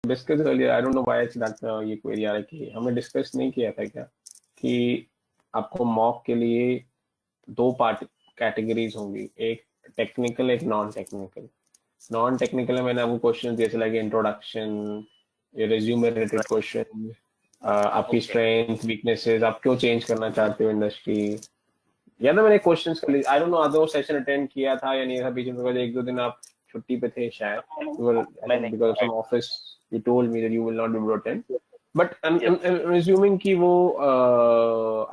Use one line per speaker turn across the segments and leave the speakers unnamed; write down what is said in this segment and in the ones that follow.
Discuss earlier, I don't know why that ये query आ रहा है कि हमने डिस्कस नहीं किया था क्या कि आपको मॉक के लिए दो पार्ट कैटेगरीज होंगी, एक टेक्निकल एक नॉन टेक्निकल। नॉन टेक्निकल में मैंने आपको क्वेश्चन दिए थे like introduction, resume related question, आपकी स्ट्रेंथ वीकनेसेस, आप क्यों चेंज करना चाहते हो इंडस्ट्री, या ना मैंने क्वेश्चंस कर लिए। I don't know other session attend किया था या नहीं था बीच में, एक दो दिन आप छुट्टी पे थे शायद, because of some office you told me that you will not be able to attend, but I am assuming कि वो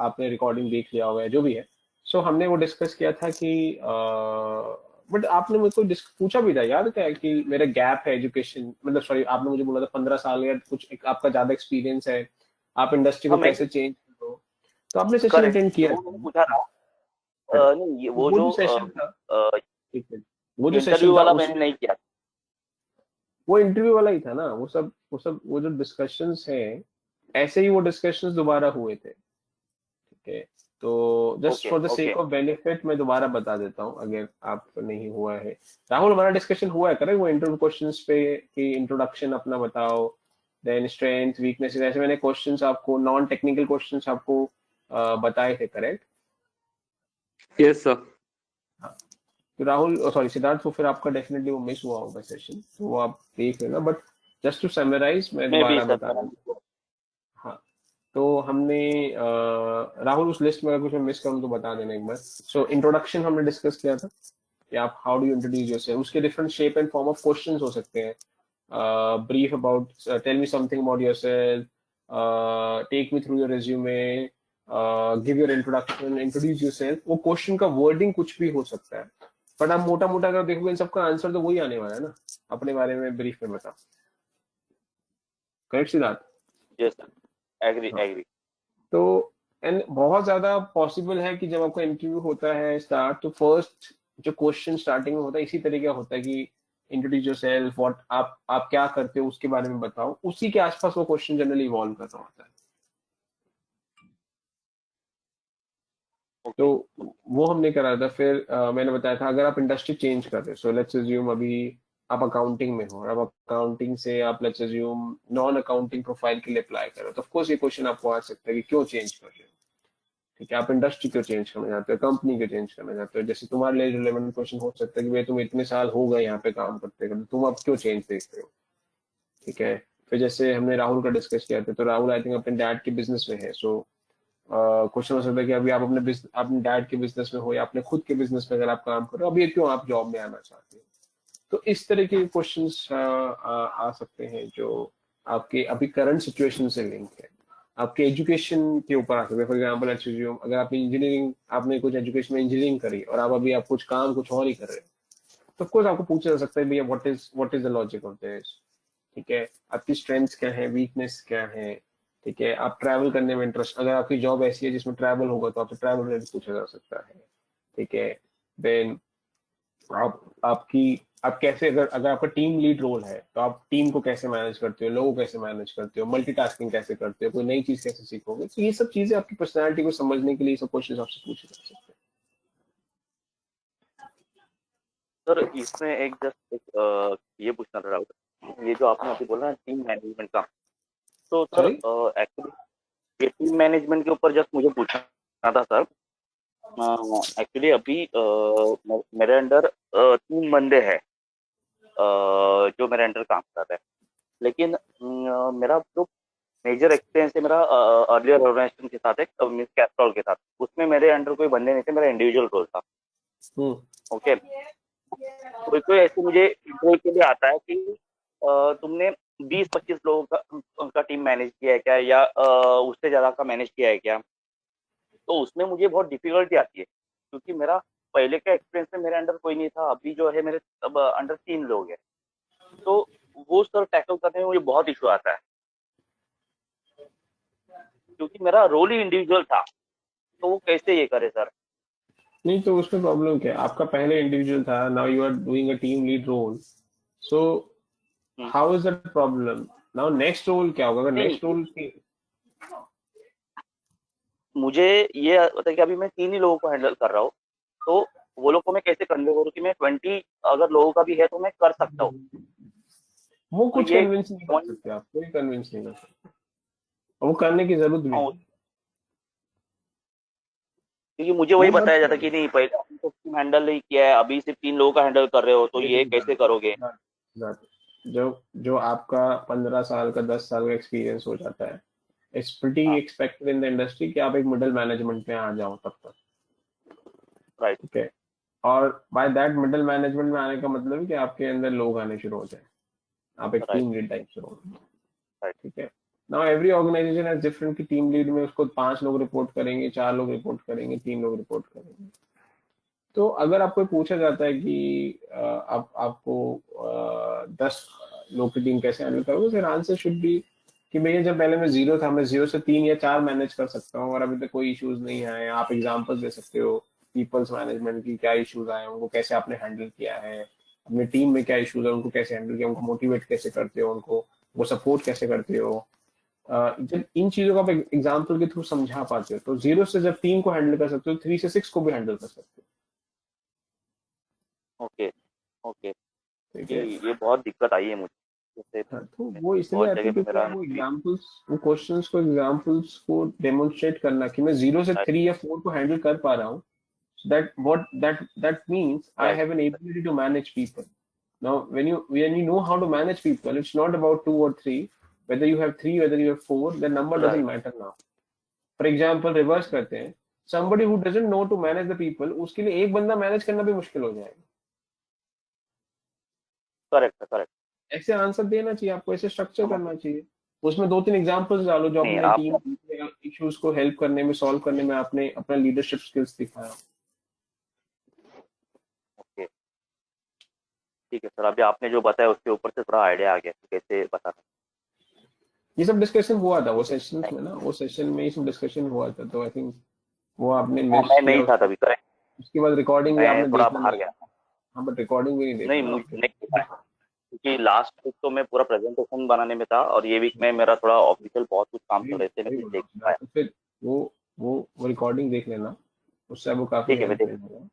आपने रिकॉर्डिंग देख लिया होगा जो भी है। सो हमने वो डिस्कस किया था कि बट आपने मुझे कोई पूछा भी था याद क्या कि मेरा गैप है एजुकेशन, मतलब सॉरी आपने मुझे बोला था 15 साल या कुछ एक आपका ज्यादा एक्सपीरियंस है, आप इंडस्ट्री को कैसे चेंज करो, तो आपने सेशन अटेंड किया
पूछा था। नहीं वो जो
सेशन था, ठीक है, वो जो
इंटरव्यू
सेशन था
वाला मैंने नहीं किया,
वो इंटरव्यू वाला ही था ना, वो जो डिस्कशंस है ऐसे ही वो डिस्कशंस दोबारा हुए थे, ठीक है। तो just for the sake of benefit मैं दोबारा बता देता हूँ अगर आप नहीं हुआ है। राहुल हमारा डिस्कशन हुआ है करेक्ट वो इंटरव्यू क्वेश्चंस पे कि इंट्रोडक्शन अपना बताओ, देन स्ट्रेंथ वीकनेसेस, ऐसे मैंने क्वेश्चंस आपको नॉन टेक्निकल क्वेश्चंस आपको बताए थे करेक्ट?
Yes sir.
तो राहुल सॉरी सिद्धार्थ, तो फिर आपका डेफिनेटली वो मिस हुआ होगा सेशन, तो वो आप देख लेना, बट जस्ट टू समराइज मैं दोबारा बता रहा हूँ। हाँ, तो हमने राहुल उस लिस्ट में अगर कुछ मैं मिस करूँ तो बता देना एक बार। सो इंट्रोडक्शन हमने डिस्कस किया था कि आप how do you introduce yourself, उसके different shape and form of questions हो सकते हैं, brief about, tell me something about yourself, take me through your resume, give your introduction, introduce yourself. वो क्वेश्चन का वर्डिंग कुछ भी हो सकता है, बट आप मोटा मोटा अगर देखोगे इन सबका आंसर तो वही आने वाला है ना, अपने बारे में ब्रीफ में बताओ, correct Siddharth?
Yes sir, agree agree.
तो एंड बहुत ज्यादा पॉसिबल है कि जब आपका इंटरव्यू होता है स्टार्ट, तो फर्स्ट जो क्वेश्चन स्टार्टिंग में होता है इसी तरीके का होता है कि इंट्रोड्यूस योरसेल्फ, व्हाट आप क्या करते हो उसके बारे में बताओ, उसी के आसपास वो क्वेश्चन जनरली इवॉल्व कर रहा होता है। तो वो हमने करा था। फिर मैंने बताया था अगर आप इंडस्ट्री चेंज कर रहे हो, सो लेट्स अज्यूम अभी आप अकाउंटिंग में हो और अब अकाउंटिंग से आप let's assume non accounting profile के लिए अप्लाई कर रहे हो, तो ऑफ कोर्स ये क्वेश्चन आपको आ सकता है कि क्यों चेंज कर रहे हो, ठीक है, आप इंडस्ट्री क्यों चेंज करना चाहते हो, कंपनी क्यों चेंज करना चाहते हो। जैसे तुम्हारे लिए रिलेवेंट क्वेश्चन हो सकता है कि भाई तुम इतने साल हो गए यहाँ पे काम करते करते, तुम अब क्यों चेंज देख रहे हो, ठीक है। फिर जैसे हमने राहुल का डिस्कस किया था, तो राहुल आई थिंक अपने डैड के बिजनेस में है, सो क्वेश्चन हो सकता है कि अभी आप अपने डैड के बिजनेस में हो या अपने खुद के बिजनेस में अगर आप काम कर रहे हो, अभी क्यों आप जॉब में आना चाहते हो। तो इस तरह के क्वेश्चंस आ सकते हैं जो आपके अभी करंट सिचुएशन से लिंक है, आपके एजुकेशन के ऊपर आ सकते हैं। फॉर एग्जाम्पल अगर आप इंजीनियरिंग, आपने कुछ एजुकेशन में इंजीनियरिंग करी और आप कुछ काम कुछ और ही कर रहे हो, तो ऑफकोर्स आपको पूछा जा सकता है भैया what is the logic of this, ठीक है, आपकी स्ट्रेंथ्स क्या है, वीकनेस क्या है, ठीक है, आप ट्रैवल करने में इंटरेस्ट, अगर आपकी जॉब ऐसी है जिसमें ट्रैवल होगा तो आपसे ट्रैवल रिलेटेड पूछा जा सकता है, ठीक है। देन आप कैसे, अगर आपका टीम लीड रोल है तो आप टीम को कैसे मैनेज करते हो, लोगों को कैसे मैनेज करते हो, मल्टीटास्किंग कैसे करते हो, कोई नई चीज कैसे सीखोगे, तो ये सब चीजें आपकी पर्सनैलिटी को समझने के लिए सब क्वेश्चन आपसे पूछे जा सकते हैं।
सर इसमें एक जस्ट ये पूछना था डाउट, ये जो आपने अभी बोला टीम मैनेजमेंट का, तो सर एक्चुअली ये टीम मैनेजमेंट के ऊपर जस्ट मुझे पूछना था सर। एक्चुअली अभी मेरे अंडर 3 बंदे हैं जो मेरे अंडर काम कर रहे हैं, लेकिन मेरा जो मेजर एक्सपीरियंस है मेरा अर्लियर ऑर्गेनाइजेशन के साथ है, मींस कैस्ट्रॉल के साथ, उसमें मेरे अंडर कोई बंदे नहीं थे, मेरा इंडिविजुअल रोल था। ओके, कोई कोई ऐसे मुझे इंटरव्यू के लिए आता है कि तुमने 20-25 लोगों का उनका टीम मैनेज किया है क्या, या उससे ज्यादा का मैनेज किया है क्या, तो उसमें मुझे बहुत डिफिकल्टी आती है, क्योंकि मेरा पहले का एक्सपीरियंस में मेरे अंडर कोई नहीं था, अभी जो है मेरे अब अंडर 3 लोग हैं, तो वो सर टैकल करने में मुझे बहुत इशू आता है, क्योंकि मेरा रोल ही इंडिविजुअल था, तो वो कैसे ये करे सर?
नहीं तो उसमें प्रॉब्लम क्या है, आपका पहले इंडिविजुअल था, now you are doing a team lead role, so how is that problem? Now next role क्या होगा, अगर नेक्स्ट रोल
मुझे ये होता है कि अभी मैं 3 ही लोगों को हैंडल कर रहा हूँ, तो वो लोग को मैं कैसे कन्वे करूँ कि मैं 20 अगर लोगों का भी है तो मैं कर सकता हूँ।
वो
तो
कुछ
ये
कन्विंस नहीं कर सकते, आप कोई कन्विंस नहीं कर सकते, और वो करने की जरूरत भी नहीं।
क्योंकि मुझे
वो
वही
मत
बताया जाता
करो।
कि नहीं पहले आपने तो टीम हैंडल नहीं किया है, अभी सिर्फ 3 लोगों का हैंडल कर रहे हो, तो ये कैसे करोगे?
जो जो आपका 15 साल का 10 साल का एक्सपीरियंस हो जाता है, इट्स प्रीटी
हाँ,
एक्सपेक्टेड इन द इंडस्ट्री कि आप एक मिडिल मैनेजमेंट में आ जाओ तब तक।
राइट,
ठीक है, और बाय दैट मिडिल मैनेजमेंट में आने का मतलब है कि आपके अंदर लोग आने शुरू हो जाए, आप एक
राइट,
टीम लीड टाइप शुरू हो।
राइट,
ठीक है, now every organization has different, की टीम लीड में उसको 5 लोग रिपोर्ट करेंगे, 4 लोग रिपोर्ट करेंगे, 3 लोग रिपोर्ट करेंगे। तो अगर आपको पूछा जाता है कि आप आपको 10 लोग की टीम कैसे हैंडल करोगे, फिर आंसर शुड बी कि भैया जब पहले मैं जीरो था, मैं 0 से 3 या 4 मैनेज कर सकता हूँ और अभी तक कोई इश्यूज नहीं आए। आप एग्जांपल्स दे सकते हो पीपल्स मैनेजमेंट की, क्या इश्यूज आए उनको कैसे आपने हैंडल किया है, अपनी टीम में क्या इश्यूज है उनको कैसे हैंडल किया, उनको मोटिवेट कैसे करते हो, उनको वो सपोर्ट कैसे करते हो। जब इन चीजों को आप एग्जाम्पल के थ्रू समझा पाते हो, तो 0 से जब 3 को हैंडल कर सकते हो, 3 से 6 को भी हैंडल कर सकते
ओके, ओके।
हो। ठीक
कि
है,
ये बहुत दिक्कत आई है मुझे, जैसे
हाँ, तो वो इसलिए
बहुत
आती
जगह
है
पे
क्योंकि
मेरा
आप वो एग्जाम्पल्स, वो क्वेश्चंस को, एग्जाम्पल्स को डेमोन्स्ट्रेट करना कि मैं 0 से 3 या 4 को हैंडल कर पा रहा हूँ, that what that means I
right,
have an ability to manage people. Now when you know how to manage people, it's not about 2 or 3, whether you have 3, whether you have 4, the number doesn't
right,
matter now. For example, reverse करते हैं, somebody who doesn't know to manage the people, उसके लिए एक बंदा manage करना भी मुश्किल हो जाएगा।
करेक्ट है, करेक्ट।
ऐसे आंसर देना चाहिए आपको, ऐसे स्ट्रक्चर
समझ
करना चाहिए। उसमें 2-3 एग्जांपल्स डालो जो
नहीं
अपने
आप,
टीम इश्यूज को हेल्प करने में, सॉल्व करने में आपने अपना लीडरशिप स्किल्स दिखाया।
ओके, ठीक है सर, अभी आपने जो बताया उसके ऊपर से थोड़ा आइडिया आ गया कि कैसे बताना
ये सब डिस्कशन हुआ था वो सेशंस
है।
में ना, वो सेशन में ये सब डिस्कशन हुआ था, तो आई थिंक वो आपने
हाँ,
मिस
मैं
किया।
नहीं था तभी, करेक्ट।
उसके बाद रिकॉर्डिंग भी
मैं
आपने
थोड़ा
देखा
बाहर
नहीं।
गया।
हाँ, बट रिकॉर्डिंग भी नहीं देखा
नहीं,
ना
मुझे
आपने।
नहीं दिखा है, क्योंकि लास्ट वीक तो मैं पूरा प्रेजेंटेशन बनाने में था और ये वीक में मेरा थोड़ा ऑफिशियल बहुत कुछ काम
वही
चल रहे थे, मैं
वही
कुछ
बोल रहा
देख
हूँ
नहीं
सीधा,
पाया।
तो फिर वो वो रिकॉर्डिंग देख लेना, उससे आपको काफी
ठीक है, मैं
हेल्प
देख
मिलेगा।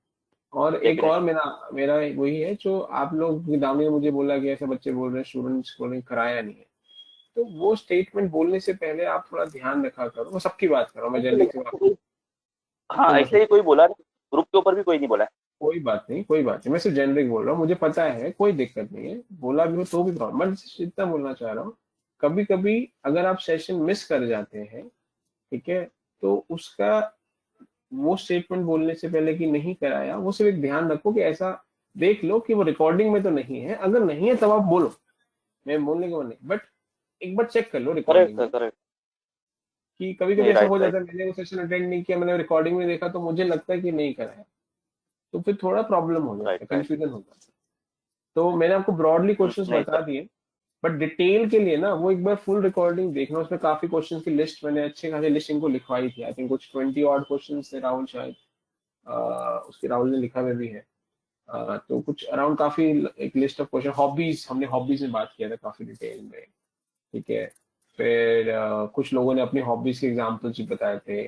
और
देख
एक और
लेता
मेरा मेरा वही है जो आप लोग, दामनी ने मुझे बोला कि ऐसे बच्चे बोल रहे हैं स्टूडेंट्स को नहीं कराया नहीं है, तो वो स्टेटमेंट बोलने से पहले आप थोड़ा ध्यान रखा करो। मैं सबकी बात कर रहा हूँ, मैं
हूँ।
जनरल की बात,
हाँ,
सबको
ऐसे ही कोई बोला नहीं, ग्रुप के ऊपर भी कोई नहीं बोला है।
कोई बात नहीं, कोई बात नहीं, मैं सिर्फ जेनरिक बोल रहा हूँ, मुझे पता है, कोई दिक्कत नहीं है, बोला भी हो तो भी प्रॉब्लम। मैं सिर्फ इतना बोलना चाह रहा हूँ, कभी कभी अगर आप सेशन मिस कर जाते हैं, ठीक है, तो उसका वो स्टेटमेंट बोलने से पहले कि नहीं कराया, वो सिर्फ एक ध्यान रखो कि ऐसा देख लो कि वो रिकॉर्डिंग में तो नहीं है, अगर नहीं है तब आप बोलो, मैं बोलने के मन नहीं, बट एक बार चेक कर लो
करेक्ट
रिकॉर्डिंग
सर,
में,
करेक्ट।
कि कभी कभी
नहीं,
ऐसा
राइट,
हो
राइट।
जाता है, मैंने वो सेशन अटेंड नहीं किया, मैंने रिकॉर्डिंग में देखा तो मुझे लगता है कि नहीं कराया, तो फिर थोड़ा प्रॉब्लम हो जाता
राइट,
है,
राइट।
कंफ्यूजन हो जाता है। तो मैंने आपको ब्रॉडली क्वेश्चंस
नहीं
बता
सर।
दिए, बट डिटेल के लिए ना वो एक बार फुल रिकॉर्डिंग देखना, उसमें काफी क्वेश्चंस की लिस्ट, मैंने अच्छे खासे लिस्ट इनको लिखवाई थी, आई थिंक कुछ 20 ऑड क्वेश्चंस थे, राहुल शायद उसकी राहुल ने लिखा हुआ भी है। तो कुछ अराउंड काफी एक लिस्ट ऑफ क्वेश्चन, हॉबीज, हमने हॉबीज में बात किया था काफी डिटेल में। ठीक है, फिर कुछ लोगों ने अपनी हॉबीज के एग्जाम्पल्स भी बताए थे।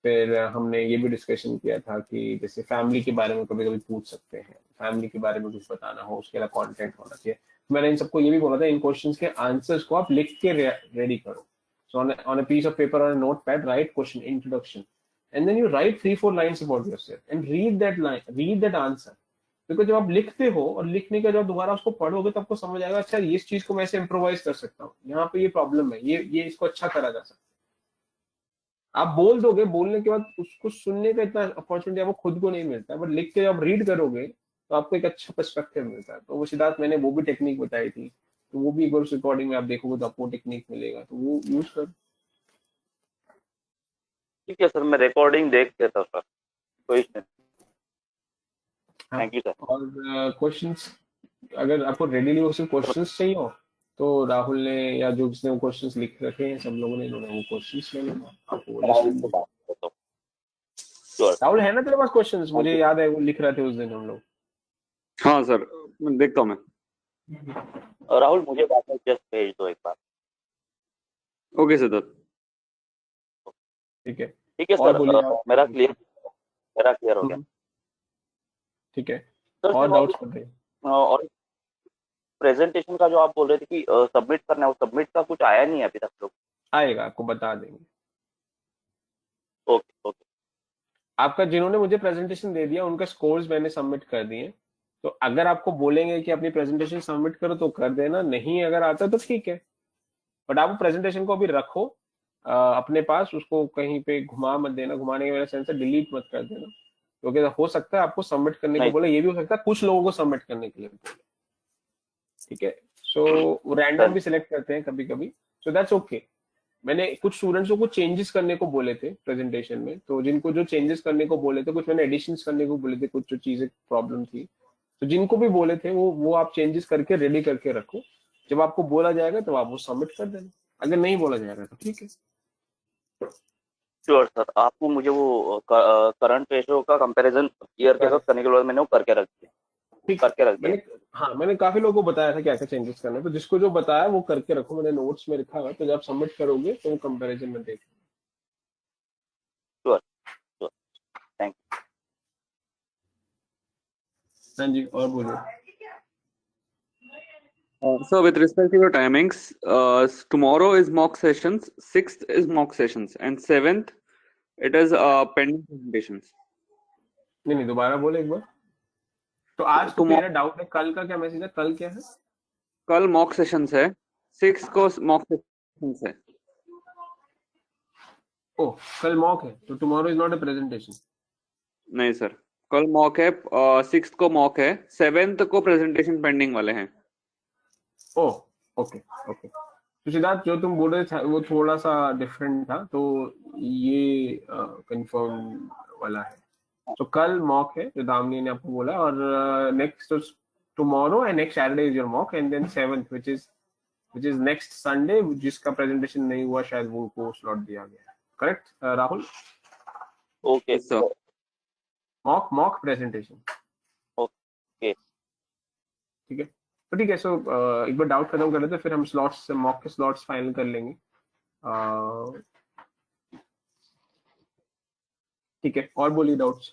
फिर हमने ये भी डिस्कशन किया था कि जैसे फैमिली के बारे में कभी कभी पूछ सकते हैं, फैमिली के बारे में कुछ बताना हो, उसके अलावा कंटेंट होना चाहिए। मैंने इन सबको ये भी बोला था, इन क्वेश्चंस के आंसर्स को आप लिख के रेडी करो। So on a piece of paper, on a note pad, write question introduction, and then you write 3-4 lines about yourself and read that line, read that answer. Because जब आप लिखते हो और लिखने का जब दोबारा उसको पढ़ोगे तो आपको समझ आएगा, अच्छा ये इस चीज को मैं ऐसे इम्प्रोवाइज कर सकता हूँ, यहाँ पे ये प्रॉब्लम है, ये इसको अच्छा करा जा सकता है। आप बोल दोगे, बोलने के बाद उसको सुनने का इतना अपॉर्चुनिटी आपको खुद को नहीं मिलता है, बट लिख के जब रीड करोगे तो आपको एक अच्छा पर्सपेक्टिव मिलता है। तो वो सिद्धार्थ, मैंने वो भी टेक्निक बताई थी, तो वो भी एक बार उस रिकॉर्डिंग में आप देखोगे तो आपको टेक्निक मिलेगा, तो वो यूज कर।
ठीक है सर, मैं रिकॉर्डिंग देख लेता हूँ सर, कोई इशू नहीं।
हाँ,
थैंक यू सर।
और क्वेश्चंस, अगर आपको रेडीली वो सिर्फ क्वेश्चंस चाहिए हो, तो राहुल ने या जो जिसने वो क्वेश्चंस लिख रखे हैं सब लोगों ने, इन्होंने वो क्वेश्चंस ले लेना, आपको वो लिस्ट
राहुल
मिल
से
जाएगी।
बात करता हूँ। Sure sir.
राहुल है ना तेरे पास क्वेश्चंस?
थैंक
मुझे
यू।
याद है वो लिख रहे थे उस दिन हम लोग।
हाँ सर, मैं देखता हूँ मैं।
राहुल, मुझे बाद में जस्ट भेज दो एक बार।
Okay sir.
ठीक है,
ठीक है
और
सर,
बोलिए आप।
मेरा क्लियर हो गया।
हम्म, ठीक है,
सर
और
सिर्फ
डाउट्स बताइए।
और प्रेजेंटेशन का जो आप बोल रहे थे कि सबमिट करना है, वो सबमिट का कुछ आया नहीं है अभी तक लोग।
आएगा, आपको बता देंगे।
Okay okay.
आपका जिन्होंने मुझे प्रेजेंटेशन दे दिया उनके स्कोर्स मैंने सबमिट कर दिए। तो अगर आपको बोलेंगे कि अपनी प्रेजेंटेशन सबमिट करो तो कर देना, नहीं अगर आता तो ठीक है। बट आप प्रेजेंटेशन को अभी रखो अपने पास, उसको कहीं पे घुमा मत देना, घुमाने की वजह से आंसर डिलीट मत कर देना, क्योंकि हो सकता है आपको सबमिट करने को
नहीं
बोले, ये भी हो सकता है कुछ लोगों को सबमिट करने के लिए बोले। ठीक है, सो रैंडम
सर।
भी सिलेक्ट करते हैं कभी कभी, सो दैट्स ओके। मैंने कुछ स्टूडेंट्स को चेंजेस करने को बोले थे प्रेजेंटेशन में, तो जिनको जो चेंजेस करने को बोले थे, कुछ मैंने एडिशंस करने को बोले थे, कुछ जो चीजें प्रॉब्लम थी, तो जिनको भी बोले थे वो आप चेंजेस करके रेडी करके रखो। जब आपको बोला जाएगा तो आप वो सबमिट कर देना, अगर नहीं बोला जाएगा तो ठीक है।
श्योर सर, आपको मुझे वो करंट रेशो का कंपैरिजन ईयर के साथ करने के बाद मैंने वो करके रख दिया,
ठीक
करके रख दिया।
मैंने, हाँ मैंने काफी लोगों को बताया था क्या क्या चेंजेस करना है, तो जिसको जो बताया वो करके रखो, मैंने नोट्स में लिखा हुआ है, तो जब सबमिट करोगे तो वो कंपैरिजन में देख।
Sure sure, thank you.
हाँ जी, और बोलिए।
So with respect to your timings, tomorrow is mock sessions, 6th is mock sessions, and 7th it is pending presentations.
नहीं नहीं, दोबारा बोले एक बार। तो आज तो
Tomorrow
मेरा डाउट है, कल का क्या मैसेज है, कल क्या है?
कल mock sessions है, 6 को mock sessions है।
ओह, कल मॉक है, तो tomorrow is not a presentation.
नहीं सर, कल मॉक है, 6th को मॉक है, 7th को प्रेजेंटेशन पेंडिंग वाले हैं।
ओह, ओके ओके। तो सिद्धार्थ, जो तुम बोल रहे थे वो थोड़ा सा डिफरेंट था, तो ये कंफर्म वाला है। तो कल मॉक है जो दामनी ने आपको बोला, और next tomorrow and next Saturday is your mock, and then 7th which is next Sunday, जिसका प्रेजेंटेशन नहीं हुआ शायद वो को स्लॉट दिया गया है। Correct Rahul?
Okay
sir
mock mock presentation.
Okay.
ठीक है, तो ठीक है। सो एक बार डाउट खत्म कर लेते हैं, फिर हम स्लॉट्स, मॉक के स्लॉट्स फाइनल कर लेंगे। ठीक है, और बोलिए डाउट्स।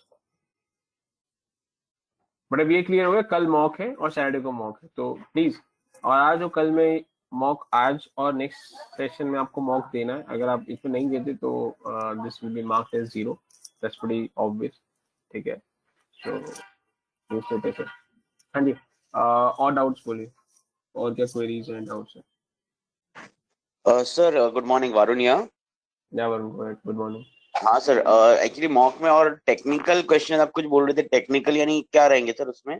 बट अब ये क्लियर हो गया, कल मॉक है और सैटरडे को मॉक है, तो प्लीज। और आज और कल में मॉक, आज और नेक्स्ट सेशन में आपको मॉक देना है। अगर आप इसमें नहीं देते तो this will be marked as 0, that's pretty obvious. ठीक है, तो हाँ जी, और डाउट्स बोलिए, और क्या क्वेरीज एंड डाउट्स है?
Sir good morning, Varun here।
या वरुण, गुड मॉर्निंग।
हाँ सर, एक्चुअली मॉक में और टेक्निकल क्वेश्चन आप कुछ बोल रहे थे, टेक्निकल यानी क्या रहेंगे सर उसमें?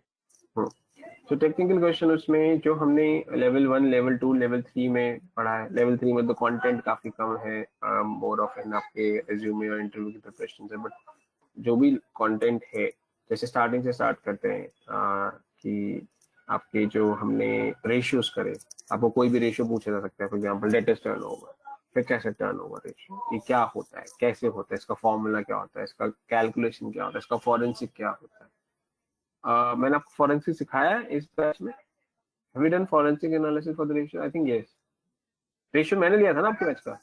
तो टेक्निकल क्वेश्चन उसमें जो हमने लेवल 1, लेवल 2, लेवल 3 में पढ़ा है, लेवल 3 में तो कंटेंट काफी कम है, मोर ऑफ एन आपके रिज्यूमे और इंटरव्यू की प्रिपरेशन है। बट जो भी कंटेंट है, जैसे स्टार्टिंग से स्टार्ट करते हैं कि आपके जो हमने रेशियोज करे, आपको कोई भी रेशियो पूछा जा सकता है, फॉर एग्जांपल लेटेस्ट टर्नओवर, फिर कैसे टर्नओवर रेशियो, ये क्या होता है, कैसे होता है, इसका फॉर्मूला क्या होता है, इसका कैलकुलेशन क्या होता है, इसका फॉरेंसिक क्या होता है। मैंने आपको फॉरेंसिक सिखाया है इस बैच में? Have you done forensic analysis for the ratio? I think yes. Ratio मैंने लिया था ना आपके बैच का?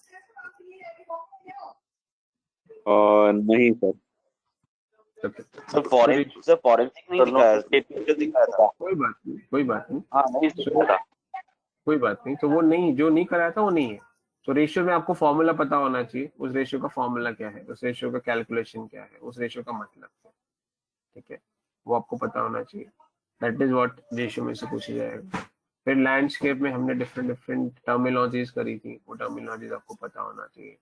नहीं सर।
सर फॉरेंसिक नहीं दिखाया, टेक्निकल दिखाया था।
कोई बात नहीं, कोई बात नहीं।
हाँ नहीं दिखा था।
कोई बात नहीं, तो वो नहीं, जो नहीं कराया था वो नहीं है। तो रेशियो में आपको फॉर्मूला पता होना चाहिए, उस रेशियो का फॉर्मूला क्या है, उस रेशियो का कैलकुलेशन क्या है, उस रेशियो का मतलब क्या है। ठीक है, वो आपको पता होना चाहिए। दैट इज व्हाट रेशियो में से पूछा जाएगा। फिर लैंडस्केप में हमने डिफरेंट डिफरेंट टर्मिनोलॉजीज करी थी, वो टर्मिनोलॉजीज आपको पता होना चाहिए।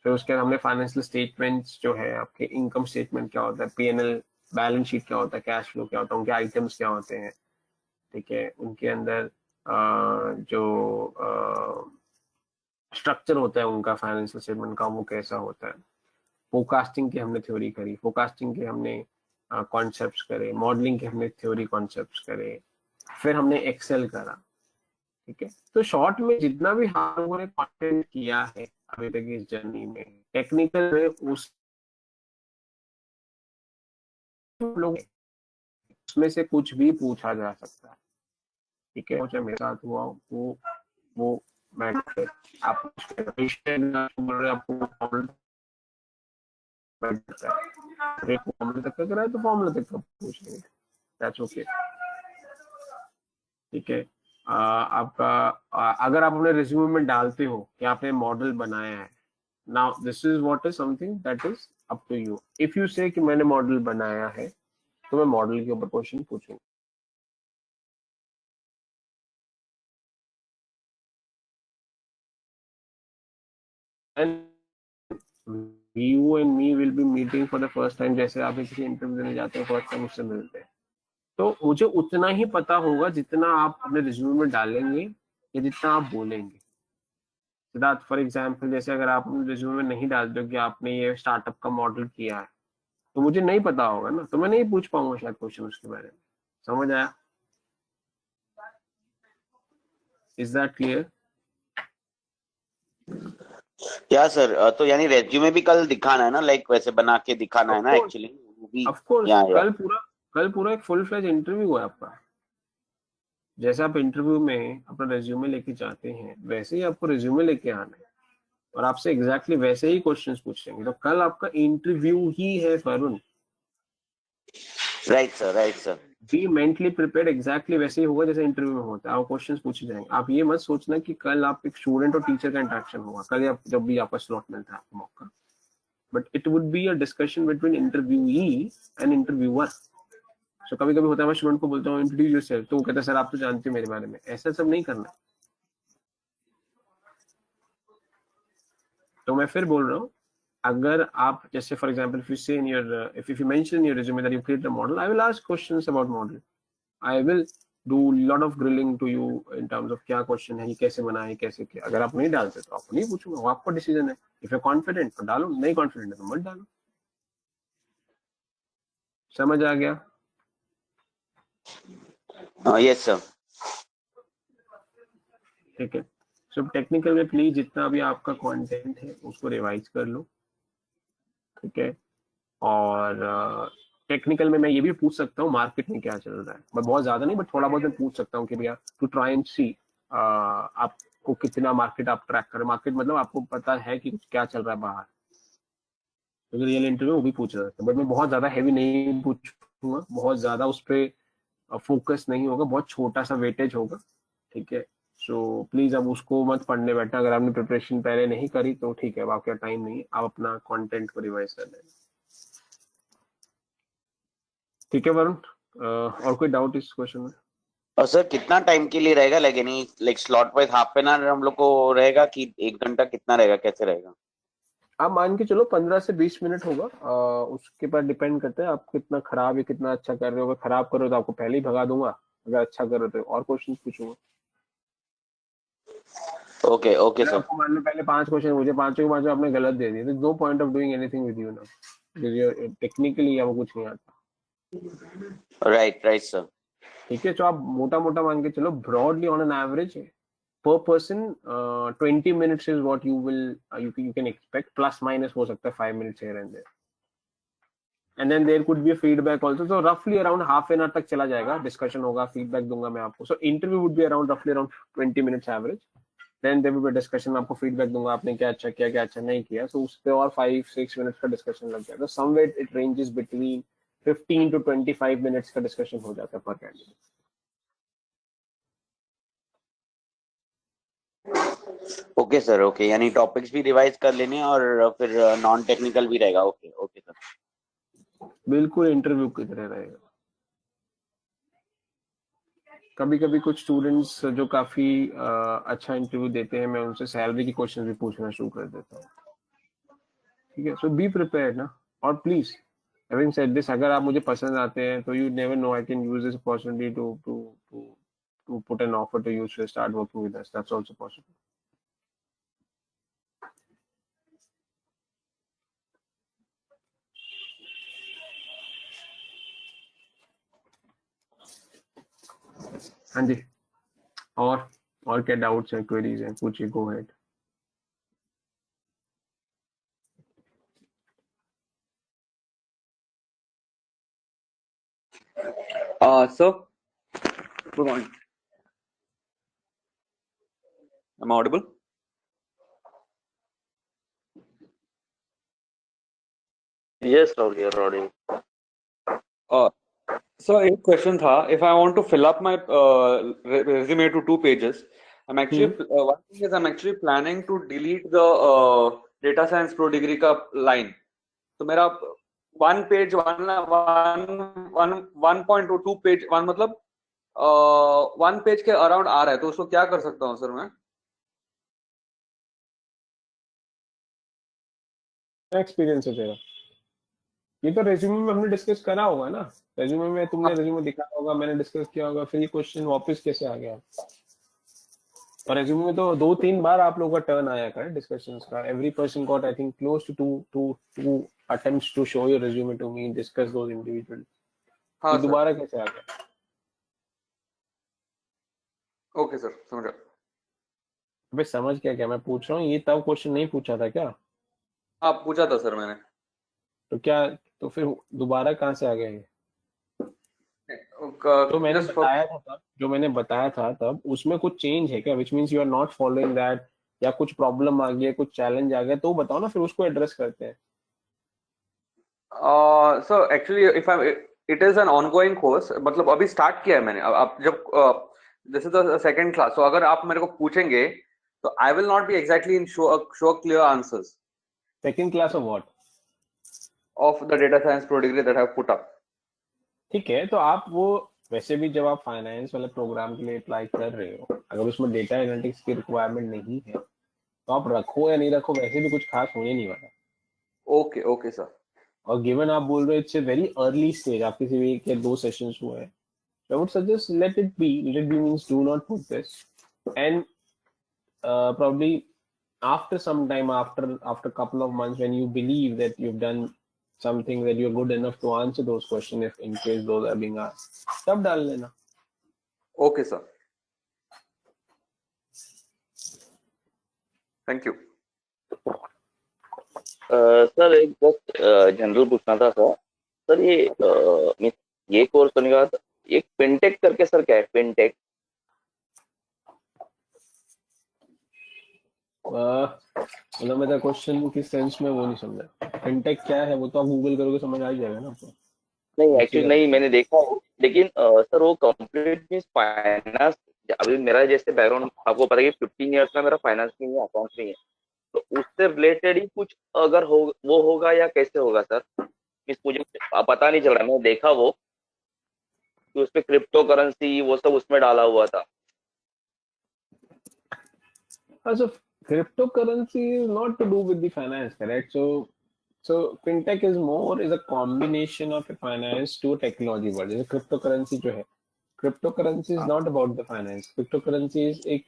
फिर उसके बाद हमने फाइनेंशियल स्टेटमेंट्स जो है, आपके इनकम स्टेटमेंट क्या होता है, पीएनएल बैलेंस शीट क्या होता है, कैश फ्लो क्या होता है, उनके आइटम्स क्या होते हैं। ठीक है, उनके अंदर जो स्ट्रक्चर होता है उनका फाइनेंशियल स्टेटमेंट का, वो कैसा होता है। फोरकास्टिंग की हमने थ्योरी करी, फोरकास्टिंग के हमने कॉन्सेप्ट्स करे, मॉडलिंग के हमने थ्योरी कॉन्सेप्ट्स करे, फिर हमने एक्सेल करा। ठीक है, तो शॉर्ट में जितना भी हम लोगों ने कंटेंट किया है अभी तक इस जर्नी में, टेक्निकल में उस लोग उसमें से कुछ भी पूछा जा सकता है। ठीक है, जो मेरे साथ हुआ वो मैटर, आप बोल रहे आपको फॉर्मूला तक का करा है तो फॉर्मूला तक का पूछ लेंगे, दैट्स ओके। ठीक है, आपका अगर आप अपने रिज्यूमे में डालते हो कि आपने मॉडल बनाया है, now this is what is something that is up to you. If you say कि मैंने मॉडल बनाया है, तो मैं मॉडल के ऊपर क्वेश्चन पूछूंगा। And you and me will be meeting for the first time, जैसे आप किसी इंटरव्यू देने जाते हैं फर्स्ट टाइम उससे मिलते हैं, तो मुझे उतना ही पता होगा जितना आप अपने रिज्यूमे में डालेंगे या जितना आप बोलेंगे। सिद्धार्थ, फॉर एग्जाम्पल जैसे अगर आप अपने रिज्यूमे में नहीं डालते हो कि आपने ये स्टार्टअप का मॉडल किया है, तो मुझे नहीं पता होगा ना, तो मैं नहीं पूछ पाऊंगा शायद क्वेश्चन उसके बारे में। समझ आया? Is that clear?
क्या सर, तो यानी रेज्यूमे भी कल दिखाना है ना, लाइक वैसे बना के दिखाना है
ऑफ
ना
कोर्स,
एक्चुअली वो भी?
ऑफ कोर्स,
या
कल पूरा एक फुल फ्लेज इंटरव्यू है आपका। जैसे आप इंटरव्यू में अपना रेज्यूमे लेके जाते हैं, वैसे ही आपको रेज्यूमे लेके आना है और आपसे एग्जैक्टली वैसे ही क्वेश्चंस पूछेंगे। तो कल आपका इंटरव्यू ही है Varun.
Right sir, right sir.
Be mentally prepared, exactly वैसे ही होगा जैसे इंटरव्यू में होता है। आप क्वेश्चंस पूछे जाएंगे। आप ये मत सोचना कि कल आप एक स्टूडेंट और टीचर का इंटरेक्शन होगा कल, या जब भी आपका स्लॉट मिलता है आपको मौका, but it would be a discussion between interviewee and interviewer. So कभी कभी होता है, मैं स्टूडेंट को बोलता हूँ इंट्रोड्यूस योरसेल्फ, तो वो कहता है सर आप तो जानते हो मेरे बारे में। ऐसा सब नहीं करना। तो मैं फिर बोल रहा हूँ, अगर आप जैसे for example if you say in your if you mention in your resume that you create a model, I will ask questions about model. I will do lot of grilling to you in terms of क्या question है, ये कैसे बना है, कैसे किया। अगर आप नहीं डालते तो आपको नहीं पूछूंगा, वो आपका डिसीजन है। इफ यू कॉन्फिडेंट तो डालो, नहीं कॉन्फिडेंट है तो मत डालो। समझ आ गया?
Yes sir.
ठीक है। सो टेक्निकल में प्लीज जितना भी आपका कंटेंट है उसको रिवाइज कर लो, ठीक है। और टेक्निकल में मैं ये भी पूछ सकता हूँ मार्केट में क्या चल रहा है। मैं बहुत ज्यादा नहीं, बट थोड़ा बहुत मैं पूछ सकता हूँ कि भैया टू ट्राई एंड सी आपको कितना मार्केट आप ट्रैक करें। मार्केट मतलब आपको पता है कि क्या चल रहा है बाहर, क्योंकि रियल इंटरव्यू वो भी पूछ रहे थे। बट मैं बहुत ज्यादा हैवी नहीं पूछूंगा, बहुत ज्यादा उस पर फोकस नहीं होगा, बहुत छोटा सा वेटेज होगा, ठीक है। सो प्लीज अब उसको मत पढ़ने बैठना। अगर आपने प्रिपरेशन पहले नहीं करी तो ठीक है, अब आपका टाइम नहीं है, आप अपना कंटेंट को रिवाइज कर लेना। ठीक है वरुण, और कोई डाउट इस क्वेश्चन में?
और सर कितना टाइम के लिए रहेगा, लाइक यानी like slot wise half an hour हम लोग को रहेगा कि 1 घंटा, कितना रहेगा, कैसे रहेगा?
आप मान के चलो 15 से 20 मिनट होगा। उसके पर डिपेंड करता है आप कितना खराब है, कितना अच्छा कर रहे हो। अगर खराब करो तो आपको पहले ही भगा दूंगा, अगर अच्छा करो तो और क्वेश्चन पूछूंगा।
ओके ओके
अगर
सर।
आपको मान लो पहले 5 क्वेश्चन मुझे, पांचों के पांचों आपने गलत दे दिए, तो no point of doing anything with you ना। टेक्निकली आपको कुछ नहीं आता।
Right right sir.
ठीक है, तो आप मोटा मोटा मान के चलो, broadly on an average per person 20 minutes is what you will you can expect, plus minus हो सकता है 5 minutes here and there, and then there could be a feedback also, so roughly around half an hour तक चला जाएगा, discussion होगा, feedback दूंगा मैं आपको। so interview would be around roughly around 20 minutes average, then there will be a discussion, मैं आपको feedback दूंगा आपने क्या अच्छा किया क्या अच्छा नहीं किया, so उस पे और 5-6 मिनट्स का डिस्कशन लग जाएगा। somewhere it ranges between 15 to 25 minutes का डिस्कशन हो जाता है पर कैंडिडेट।
ओके सर, ओके, यानी टॉपिक्स भी रिवाइज कर लेने हैं और फिर नॉन टेक्निकल भी रहेगा। Okay okay sir.
बिल्कुल इंटरव्यू की तरह रहेगा। कभी कभी कुछ स्टूडेंट्स जो काफी अच्छा इंटरव्यू देते हैं, मैं उनसे सैलरी की क्वेश्चन भी पूछना शुरू कर देता हूँ, ठीक है। सो बी प्रिपेयर्ड ना। और प्लीज, हैविंग सेड दिस, अगर आप मुझे पसंद आते हैं तो you never know, I can use this opportunity to to to to put an offer to you to start working with us, that's also possible. हाँ जी, और क्या डाउट्स हैं, क्वेरीज हैं, पूछिए, go ahead.
So, good morning. Am I audible?
Yes, Rahul, you're audible.
Uh, So एक question था, if I want to fill up my resume to 2 pages, I'm actually one thing is I'm actually planning to delete the data science pro degree का line. तो मेरा 1 page 1.2 page 1 मतलब 1 page के around आ रहा है, तो उसको क्या कर सकता हूँ सर मैं?
एक्सपीरियंस है तेरा, ये तो रेज्यूमे में हमने डिस्कस करा होगा ना, रेज्यूमे में तुमने रेज्यूमे दिखाया होगा, मैंने डिस्कस किया होगा, फिर ये क्वेश्चन वापस कैसे आ गया? और रेज्यूमे में तो 2-3 बार आप लोगों का टर्न आया कर डिस्कशंस का, every person got I think close to to attempts to show your resume to me, discuss those individually.
हाँ
ये
सर,
दोबारा कैसे आ गया?
ओके सर, समझा।
अबे समझ क्या मैं पूछ रहा हूँ, ये तब क्वेश्चन नहीं पूछा था क्या?
आप पूछा था सर मैंने।
तो क्या, तो फिर दोबारा कहाँ से आ गया ये?
Just for
जो मैंने बताया था तब, उसमें कुछ चेंज है क्या, which means you are not following that, या कुछ प्रॉब्लम आ गया, कुछ चैलेंज आ गया, तो बताओ ना, फिर उसको एड्रेस करते हैं।
so actually if I it is an ongoing course, मतलब अभी स्टार्ट किया है मैंने। अब जब this is the second class, so अगर आप मेरे को पूछेंगे तो I will not be exactly in show clear answers
second class of what?
of the data science pro degree that I have put up.
ठीक है, तो आप वो, वैसे भी जब आप फाइनेंस वाले प्रोग्राम के लिए अप्लाई कर रहे हो, अगर उसमें डेटा एनालिटिक्स की रिक्वायरमेंट नहीं है, तो आप रखो या नहीं रखो, वैसे भी कुछ खास होने नहीं वाला।
Okay okay sir.
और गिवन आप बोल रहे हो it's a very early stage, आपके सिर्फ 1 या 2 सेशंस हुए हैं, I would suggest let it be. Let it be means do not put this, and probably after some time, after a couple of months, when you believe that you've done something, that you're good enough to answer those questions, if in case those are being asked, तब डाल लेना।
Okay sir, thank you.
Sir एक बस general पूछना था sir. Sir ये ये course करने के बाद एक फिनटेक करके सर क्या है फिनटेक?
मतलब मेरा क्वेश्चन किस सेंस में, वो नहीं समझा। फिनटेक क्या है, वो तो आप गूगल करोगे समझ आ ही जाएगा ना आपको।
नहीं एक्चुअली नहीं, मैंने देखा है, लेकिन सर वो कंप्लीट मींस फाइनेंस। अभी मेरा जैसे बैकग्राउंड आपको पता है कि 15 इयर्स का मेरा फाइनेंस में है, अकाउंट्स में है, तो उससे रिलेटेड ही कुछ अगर हो वो होगा या कैसे होगा सर? मींस मुझे पता नहीं चल रहा, मैंने देखा वो कि उसपे क्रिप्टो करेंसी वो सब उसमें डाला हुआ था।
So cryptocurrency is not to do with the finance, correct? So fintech is a combination of a finance to a technology world. जैसे cryptocurrency जो है, cryptocurrency is not about the finance. Cryptocurrency is एक,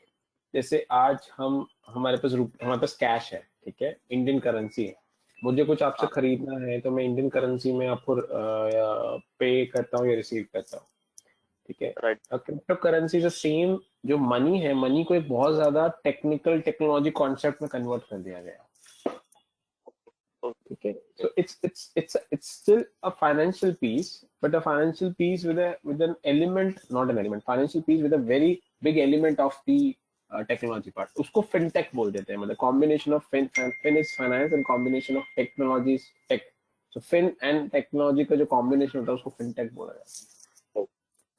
जैसे आज हमारे पास cash है, ठीक है, इंडियन करेंसी है, मुझे कुछ आपसे खरीदना है तो मैं इंडियन करेंसी में आपको पे करता हूँ या रिसीव करता हूँ, ठीक है।
राइट।
क्रिप्टो करेंसी जो सेम, जो मनी है, मनी को एक बहुत ज्यादा टेक्नोलॉजी कॉन्सेप्ट में कन्वर्ट कर दिया गया, ठीक है। So it's still a financial piece, but a financial piece with an element, not an element, financial piece with a very big element of the technology part. उसको फिनटेक बोल देते हैं, मतलब combination of fin is finance and combination of technology tech. So fin and technology का जो combination होता है उसको फिनटेक बोला जाता है।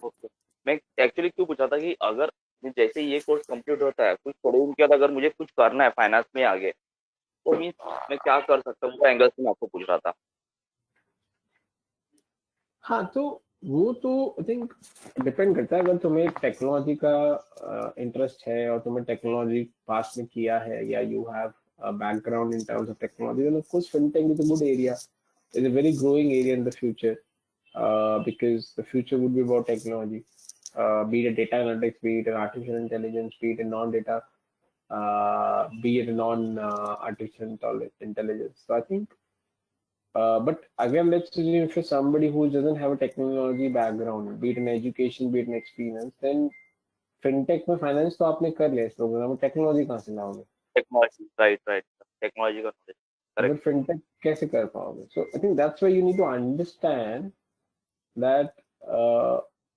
ओके, मैं एक्चुअली क्यों पूछा था कि अगर जैसे ये कोर्स कंप्लीट होता है, कुछ थोड़े दिन के बाद अगर मुझे कुछ करना है फाइनेंस में आगे, तो मीन्स मैं क्या कर सकता हूँ, एंगल से मैं आपको पूछ रहा था।
हाँ, तो वो तो आई थिंक डिपेंड करता है, अगर तुम्हें टेक्नोलॉजी का इंटरेस्ट है और तुमने टेक्नोलॉजी पास में किया है, या you have background in terms of technology, then of course fintech is a good area, is a very growing area in the future, because the future would be about technology, be it data analytics, be it artificial intelligence, be it non-data, be it non-artificial intelligence. So I think, but again, let's assume if you're somebody who doesn't have a technology background, be it an education, be it an experience, then fintech में finance तो आपने कर लिया, इस programme में technology कहाँ से लाओगे?
टेक्नोलॉजी, राइट राइट, टेक्नोलॉजी का नॉलेज,
अगर
करेक्ट।
fintech कैसे कर पाओगे? So I think that's why you need to understand that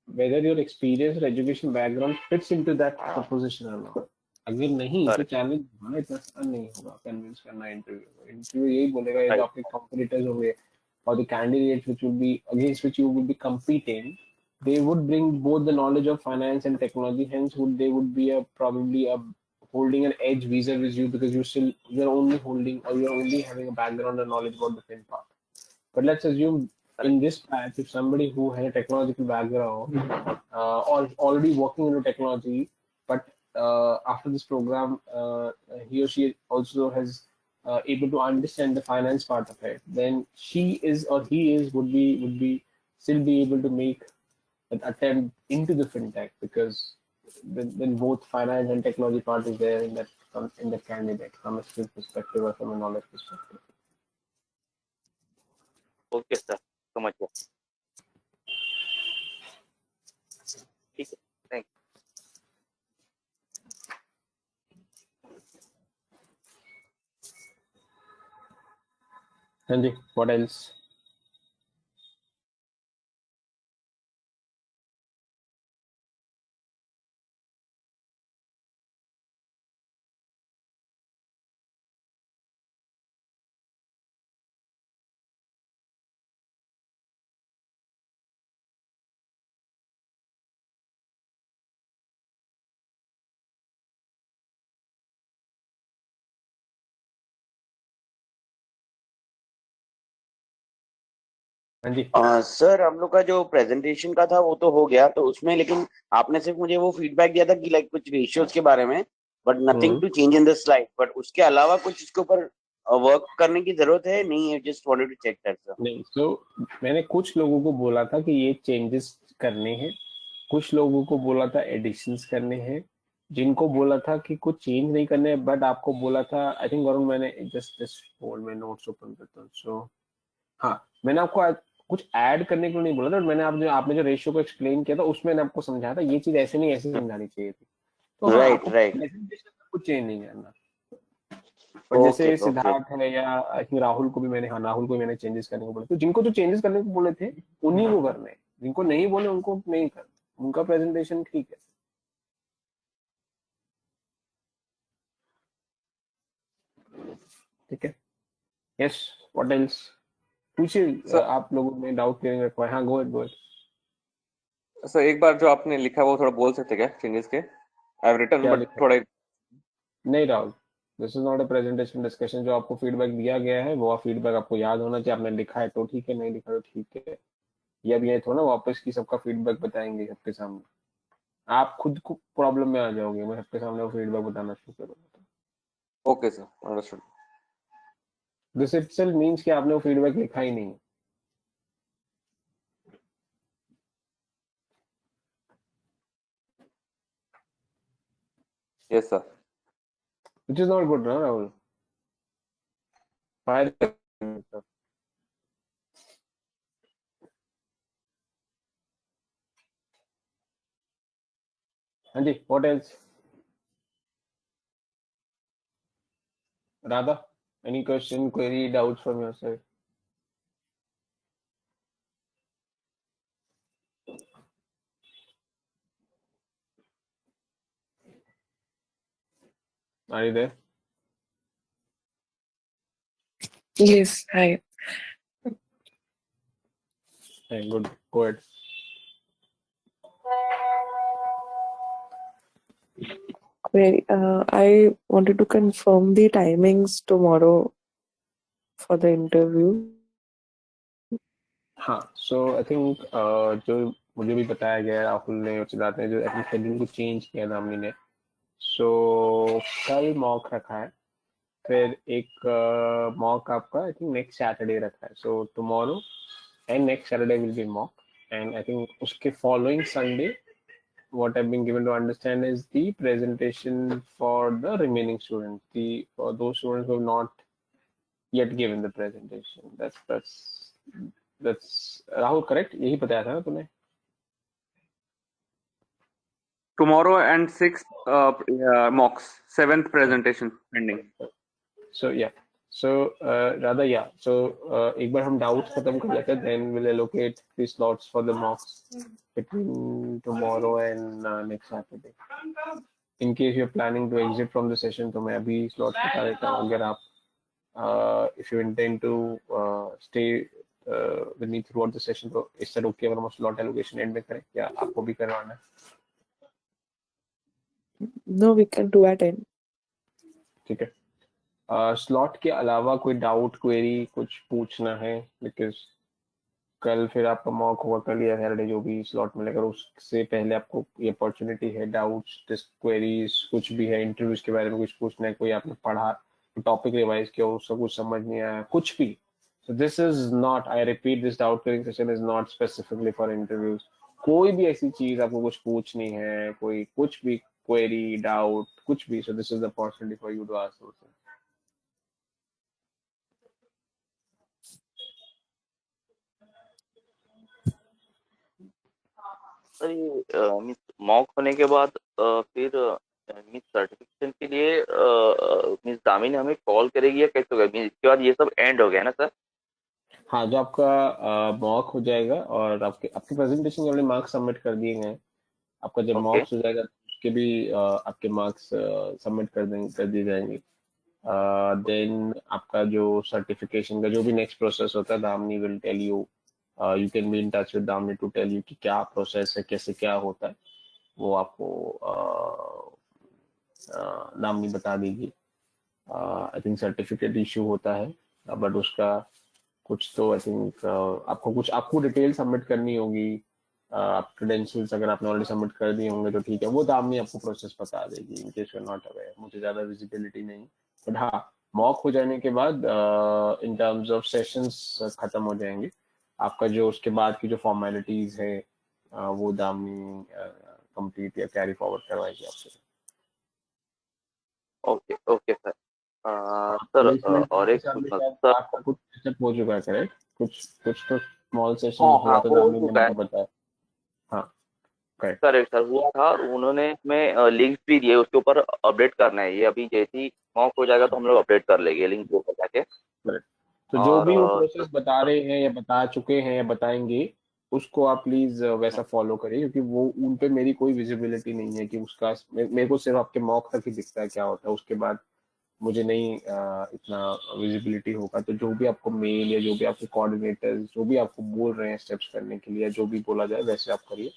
whether your experience or education background fits into that proposition or not. अगर नहीं तो चैलेंज होना इतना आसान नहीं होगा कन्विंस करना इंटरव्यू यही बोलेगा, ये जो आपके कॉम्पिटिटर्स होंगे और the candidates which will be against which you will be competing, they would bring both the knowledge of finance and technology. Hence, they would be probably holding an edge vis-a-vis you, because you're only holding, or you're only having a background and knowledge about the fin part. But let's assume in this batch, if somebody who has a technological background or already working into technology, but after this program, he or she also has able to understand the finance part of it, then she is or he is would be still be able to make an attempt into the fintech, because then both finance and technology part is there in that candidate, from a skill perspective or from a knowledge perspective.
Okay sir, समझ गया, ठीक है, thank
हाँ जी, what else? हाँ जी,
sir हम लोग का जो प्रेजेंटेशन का था वो तो हो गया, तो उसमें लेकिन आपने सिर्फ मुझे वो फीडबैक दिया था कि लाइक कुछ रेशियोज के बारे में, but nothing to change in the slide, but उसके अलावा कुछ इसके ऊपर वर्क करने की जरूरत है नहीं है? Just wanted to check that sir.
नहीं, तो मैंने कुछ लोगों को बोला था कि ये चेंजेस करने हैं, कुछ लोगों को बोला था एडिशंस करने हैं, जिनको बोला था कि कुछ चेंज नहीं करने, बट आपको बोला था, आई थिंक वरुण, मैंने जस्ट जस्ट होल्ड में नोट्स ओपन करता हूँ। सो हाँ, मैंने आपको कुछ ऐड करने को नहीं बोला था, मैंने आपने जो रेशियो को एक्सप्लेन किया था उसमें मैंने आपको समझाया था ये चीज ऐसे नहीं ऐसे समझानी चाहिए थी। तो हाँ,
राइट
आपको
राइट,
प्रेजेंटेशन में कुछ चेंज नहीं करना। पर
ओके
जैसे
ओके,
सिद्धार्थ है, या आई थिंक राहुल को भी मैंने चेंजेस करने को बोले, तो जिनको जो चेंजेस करने को बोले थे उन्हीं को करने, जिनको नहीं बोले उनको नहीं करना, उनका प्रेजेंटेशन ठीक है। ठीक है, यस, व्हाट एल्स? पूछिए,
सर
आप लोगों ने डाउट क्लियरिंग रखवा है। हाँ, go ahead, go ahead.
Sir एक बार जो आपने लिखा है वो थोड़ा बोल सकते क्या, चेंजेस के? आई हैव रिटन
क्या
बट
लिखा?
थोड़ा।
नहीं Rahul, this is not a presentation discussion. जो आपको फीडबैक दिया गया है वो फीडबैक आपको याद होना चाहिए। आपने लिखा है तो ठीक है, नहीं लिखा तो ठीक है। ये अब ये थोड़ा ना वापस की सबका फीडबैक बताएंगे सबके सामने, आप खुद को प्रॉब्लम में आ जाओगे। मैं सबके सामने वो फीडबैक बताना शुरू करूंगा,
okay sir, understood.
This itself means कि आपने वो फीडबैक लिखा ही नहीं।
Yes sir.
Which is not good ना राहुल। फायर। हाँ जी, what else? Radha, any question, query, doubts from your side? Are you there?
Yes, hi.
Good, go ahead.
I wanted to confirm the timings tomorrow for the interview.
हाँ, सो I think जो मुझे भी बताया गया है, राहुल ने और सिद्धार्थ ने जो अपने शेड्यूल को चेंज किया था हमने, सो कल मॉक रखा है, फिर एक मॉक आपका आई थिंक नेक्स्ट सैटरडे रखा है। So tomorrow and next Saturday will be mock, and I think उसके following Sunday what I've been given to understand is the presentation for the remaining students, for those students who have not yet given the presentation. That's Rahul, correct? यही बताया था ना तूने?
Tomorrow and 6th mocks, 7th presentation pending.
So yeah, so rather yeah, so एक बार हम doubts खत्म कर लेते हैं, then we'll allocate the slots for the mocks between tomorrow and next Saturday. In case you're planning to exit from the session, तो मैं अभी slot बता देता हूँ। अगर आप if you intend to stay with me throughout the session. तो is that okay अगर हम slot allocation end में करें, या आपको भी करवाना है?
No, we can do at end.
ठीक है. स्लॉट के अलावा कोई डाउट, क्वेरी, कुछ पूछना है? बिकॉज कल फिर आपका मॉक होगा, कल या सैटरडे जो भी स्लॉट मिलेगा, उससे पहले आपको ये अपॉर्चुनिटी है. डाउट्स, क्वेरीज कुछ भी है, इंटरव्यूज के बारे में कुछ पूछना है, कोई आपने पढ़ा, टॉपिक रिवाइज किया, उसका कुछ समझ नहीं आया, कुछ भी. So this is not, I repeat, this doubt clearing session is not specifically for interviews. कोई भी ऐसी चीज आपको कुछ पूछनी है, कोई कुछ भी क्वेरी, डाउट, कुछ भी, so this is the opportunity for you to ask those things.
Sir ये मीन्स मॉक होने के बाद फिर मीन्स सर्टिफिकेशन के लिए मीन्स दामिनी हमें कॉल करेगी या कैसे होगा? मीन्स इसके बाद ये सब एंड हो गया ना सर?
हाँ, जो आपका मॉक हो जाएगा और आपके आपके प्रेजेंटेशन के मार्क्स सबमिट कर दिए गए हैं. आपका जब
ओके.
मॉक्स हो जाएगा उसके भी आपके मार्क्स सबमिट कर दिए जाएंगे. देन आपका जो सर्टिफिकेशन का जो भी नेक्स्ट प्रोसेस होता है, Damini will tell you. You can be in touch with Damini to tell you कि क्या प्रोसेस है, कैसे क्या होता है, वो आपको दामिनी बता देगी. आई थिंक सर्टिफिकेट इशू होता है, बट उसका कुछ तो आई थिंक आपको डिटेल सबमिट करनी होगी. आप क्रेडेंशियल्स अगर आपने ऑलरेडी सबमिट कर दिए होंगे तो ठीक है, वो दामिनी आपको प्रोसेस बता देगी. In case you are not aware, मुझे ज्यादा विजिबिलिटी नहीं. बट हाँ, मॉक हो जाने के बाद इन टर्म्स ऑफ सेशंस खत्म हो जाएंगे. आपका जो उसके बाद की जो फॉर्मेलिटीज है वो दामिनी कंप्लीट या कैरी फॉरवर्ड करवाएगी आपसे.
Okay okay sir. Sir
placement
और एक
के साथ भी
पूछना
शायद
सर.
आपका कुछ सेटअप हो चुका है, करेक्ट? कुछ कुछ तो स्मॉल सेशन
हाँ
हुआ था,
वो हो
दामिनी ने
चुका है.
मुझे बताया. हाँ, करेक्ट.
करेक्ट सर, हुआ था. उन्होंने हमें लिंक्स भी दिए, उसके ऊपर अपडेट करना है. ये अभी जैसे ही मॉक हो जाएगा तो हम लोग अपडेट कर लेंगे लिंक के ऊपर जाके.
करेक्ट. तो जो
और
भी वो प्रोसेस बता रहे हैं या बता चुके हैं या बताएंगे, उसको आप प्लीज वैसा फॉलो करिए, क्योंकि वो उन पे मेरी कोई विजिबिलिटी नहीं है कि उसका मेरे को सिर्फ आपके मॉक तक ही दिखता है क्या होता है. उसके बाद मुझे नहीं इतना विजिबिलिटी होगा. तो जो भी आपको मेल या जो भी आपके कोऑर्डिनेटर जो भी आपको बोल रहे हैं स्टेप्स करने के लिए, जो भी बोला जाए वैसे आप करिए,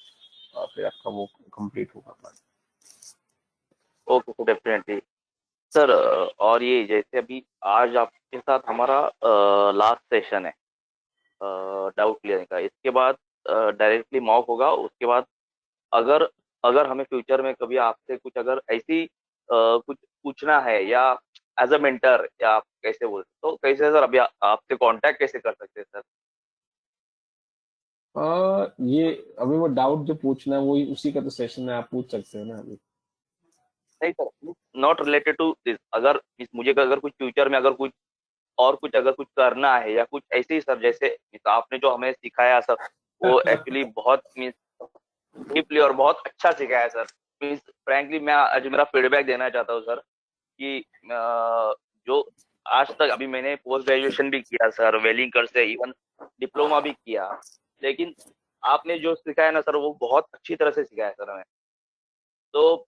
और फिर आपका वो कंप्लीट होगा part.
Okay sir, definitely sir. और ये जैसे अभी आज आपके साथ हमारा लास्ट सेशन है डाउट क्लियरिंग का. इसके बाद डायरेक्टली मॉक होगा. उसके बाद अगर अगर हमें फ्यूचर में कभी आपसे कुछ अगर ऐसी कुछ पूछना है, या एज अ मेंटर, या आप कैसे बोलते तो कैसे सर, अभी आपसे कांटेक्ट कैसे कर सकते हैं सर?
ये अभी वो डाउट जो पूछना है वो उसी का तो सेशन है, आप पूछ सकते हैं ना अभी.
नहीं sir, not related to this. अगर मुझे अगर कुछ फ्यूचर में अगर कुछ और कुछ अगर कुछ करना है, या कुछ ऐसे ही सर, जैसे आपने जो हमें सिखाया सर, वो एक्चुअली बहुत डीपली और बहुत अच्छा सिखाया सर. मीन्स फ्रैंकली मैं आज मेरा फीडबैक देना चाहता हूँ सर कि जो आज तक अभी मैंने पोस्ट ग्रेजुएशन भी किया सर वेलिंगकर से, इवन डिप्लोमा भी किया, लेकिन आपने जो सिखाया ना सर, वो बहुत अच्छी तरह से सिखाया सर हमें. तो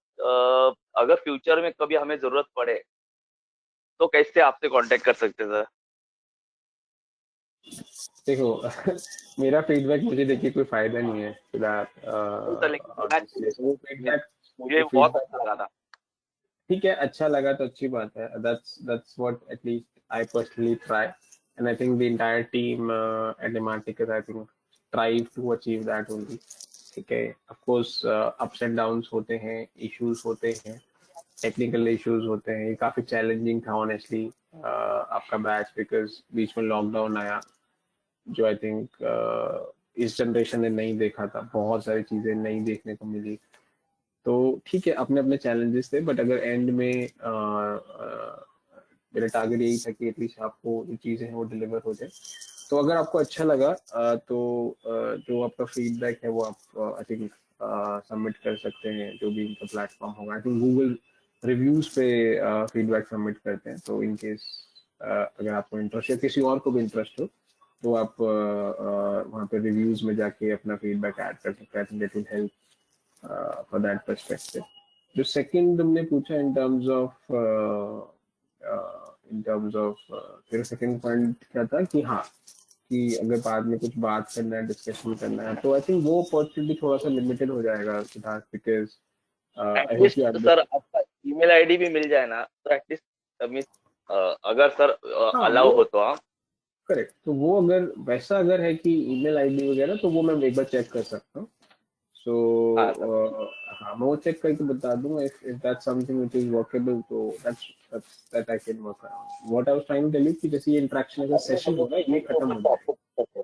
अगर फ्यूचर में कभी हमें जरूरत पड़े तो कैसे आपसे कांटेक्ट कर सकते हैं सर?
देखो मेरा फीडबैक मुझे देखिए कोई फायदा नहीं है फिलहाल.
नहीं सर, लेकिन
वो फीडबैक
मुझे
वो
बहुत
फीडबैक
अच्छा लगा था.
ठीक है, अच्छा लगा तो अच्छी बात है. that's what at least I personally try, and I think the entire team at Dematic I think strive to achieve that only. ठीक है, of course ups and downs होते हैं, issues होते हैं, टेक्निकल इश्यूज होते हैं. ये काफी चैलेंजिंग था ऑनेस्टली आपका बैच, बिकॉज बीच में लॉकडाउन आया जो आई थिंक इस जनरेशन ने नहीं देखा था. बहुत सारी चीजें नई देखने को मिली. तो ठीक है, अपने अपने चैलेंजेस थे, बट अगर एंड में मेरा टारगेट यही था कि एटलीस्ट आपको जो चीजें हैं वो डिलीवर हो जाए. तो अगर आपको अच्छा लगा तो जो आपका फीडबैक है वो आप आई थिंक सबमिट कर सकते हैं, जो भी इनका प्लेटफॉर्म होगा. आई थिंक गूगल रिव्यूज पे फीडबैक सबमिट करते हैं. तो इन केस अगर आपको इंटरेस्ट या किसी और को भी इंटरेस्ट हो तो आप वहाँ पे रिव्यूज में जाके अपना फीडबैक ऐड कर सकते हैं. I think that will help for that perspective. जो सेकंड तुमने पूछा इन टर्म्स ऑफ तेरा सेकंड पॉइंट क्या था कि हाँ, कि अगर बाद में कुछ बात करना है, डिस्कशन करना है, तो आई थिंक वो अपॉर्चुनिटी थोड़ा सा लिमिटेड हो जाएगा Siddharth, because I hope you
at least sir आपका ईमेल आईडी भी मिल जाए ना, तो एटलीस्ट मीन अगर सर
हाँ
अलाउ
वो
हो तो आप
करेक्ट, तो वो अगर वैसा अगर है कि ईमेल आईडी वगैरह, तो वो मैं एक बार चेक कर सकता हूँ। सो
हाँ सर।
हाँ, मैं वो चेक करके बता दूंगा if that's something which is workable, तो that I can work around. What I was trying to tell you कि जैसे ये इंटरेक्शन का सेशन हो रहा है, ये खत्म हो जाएगा।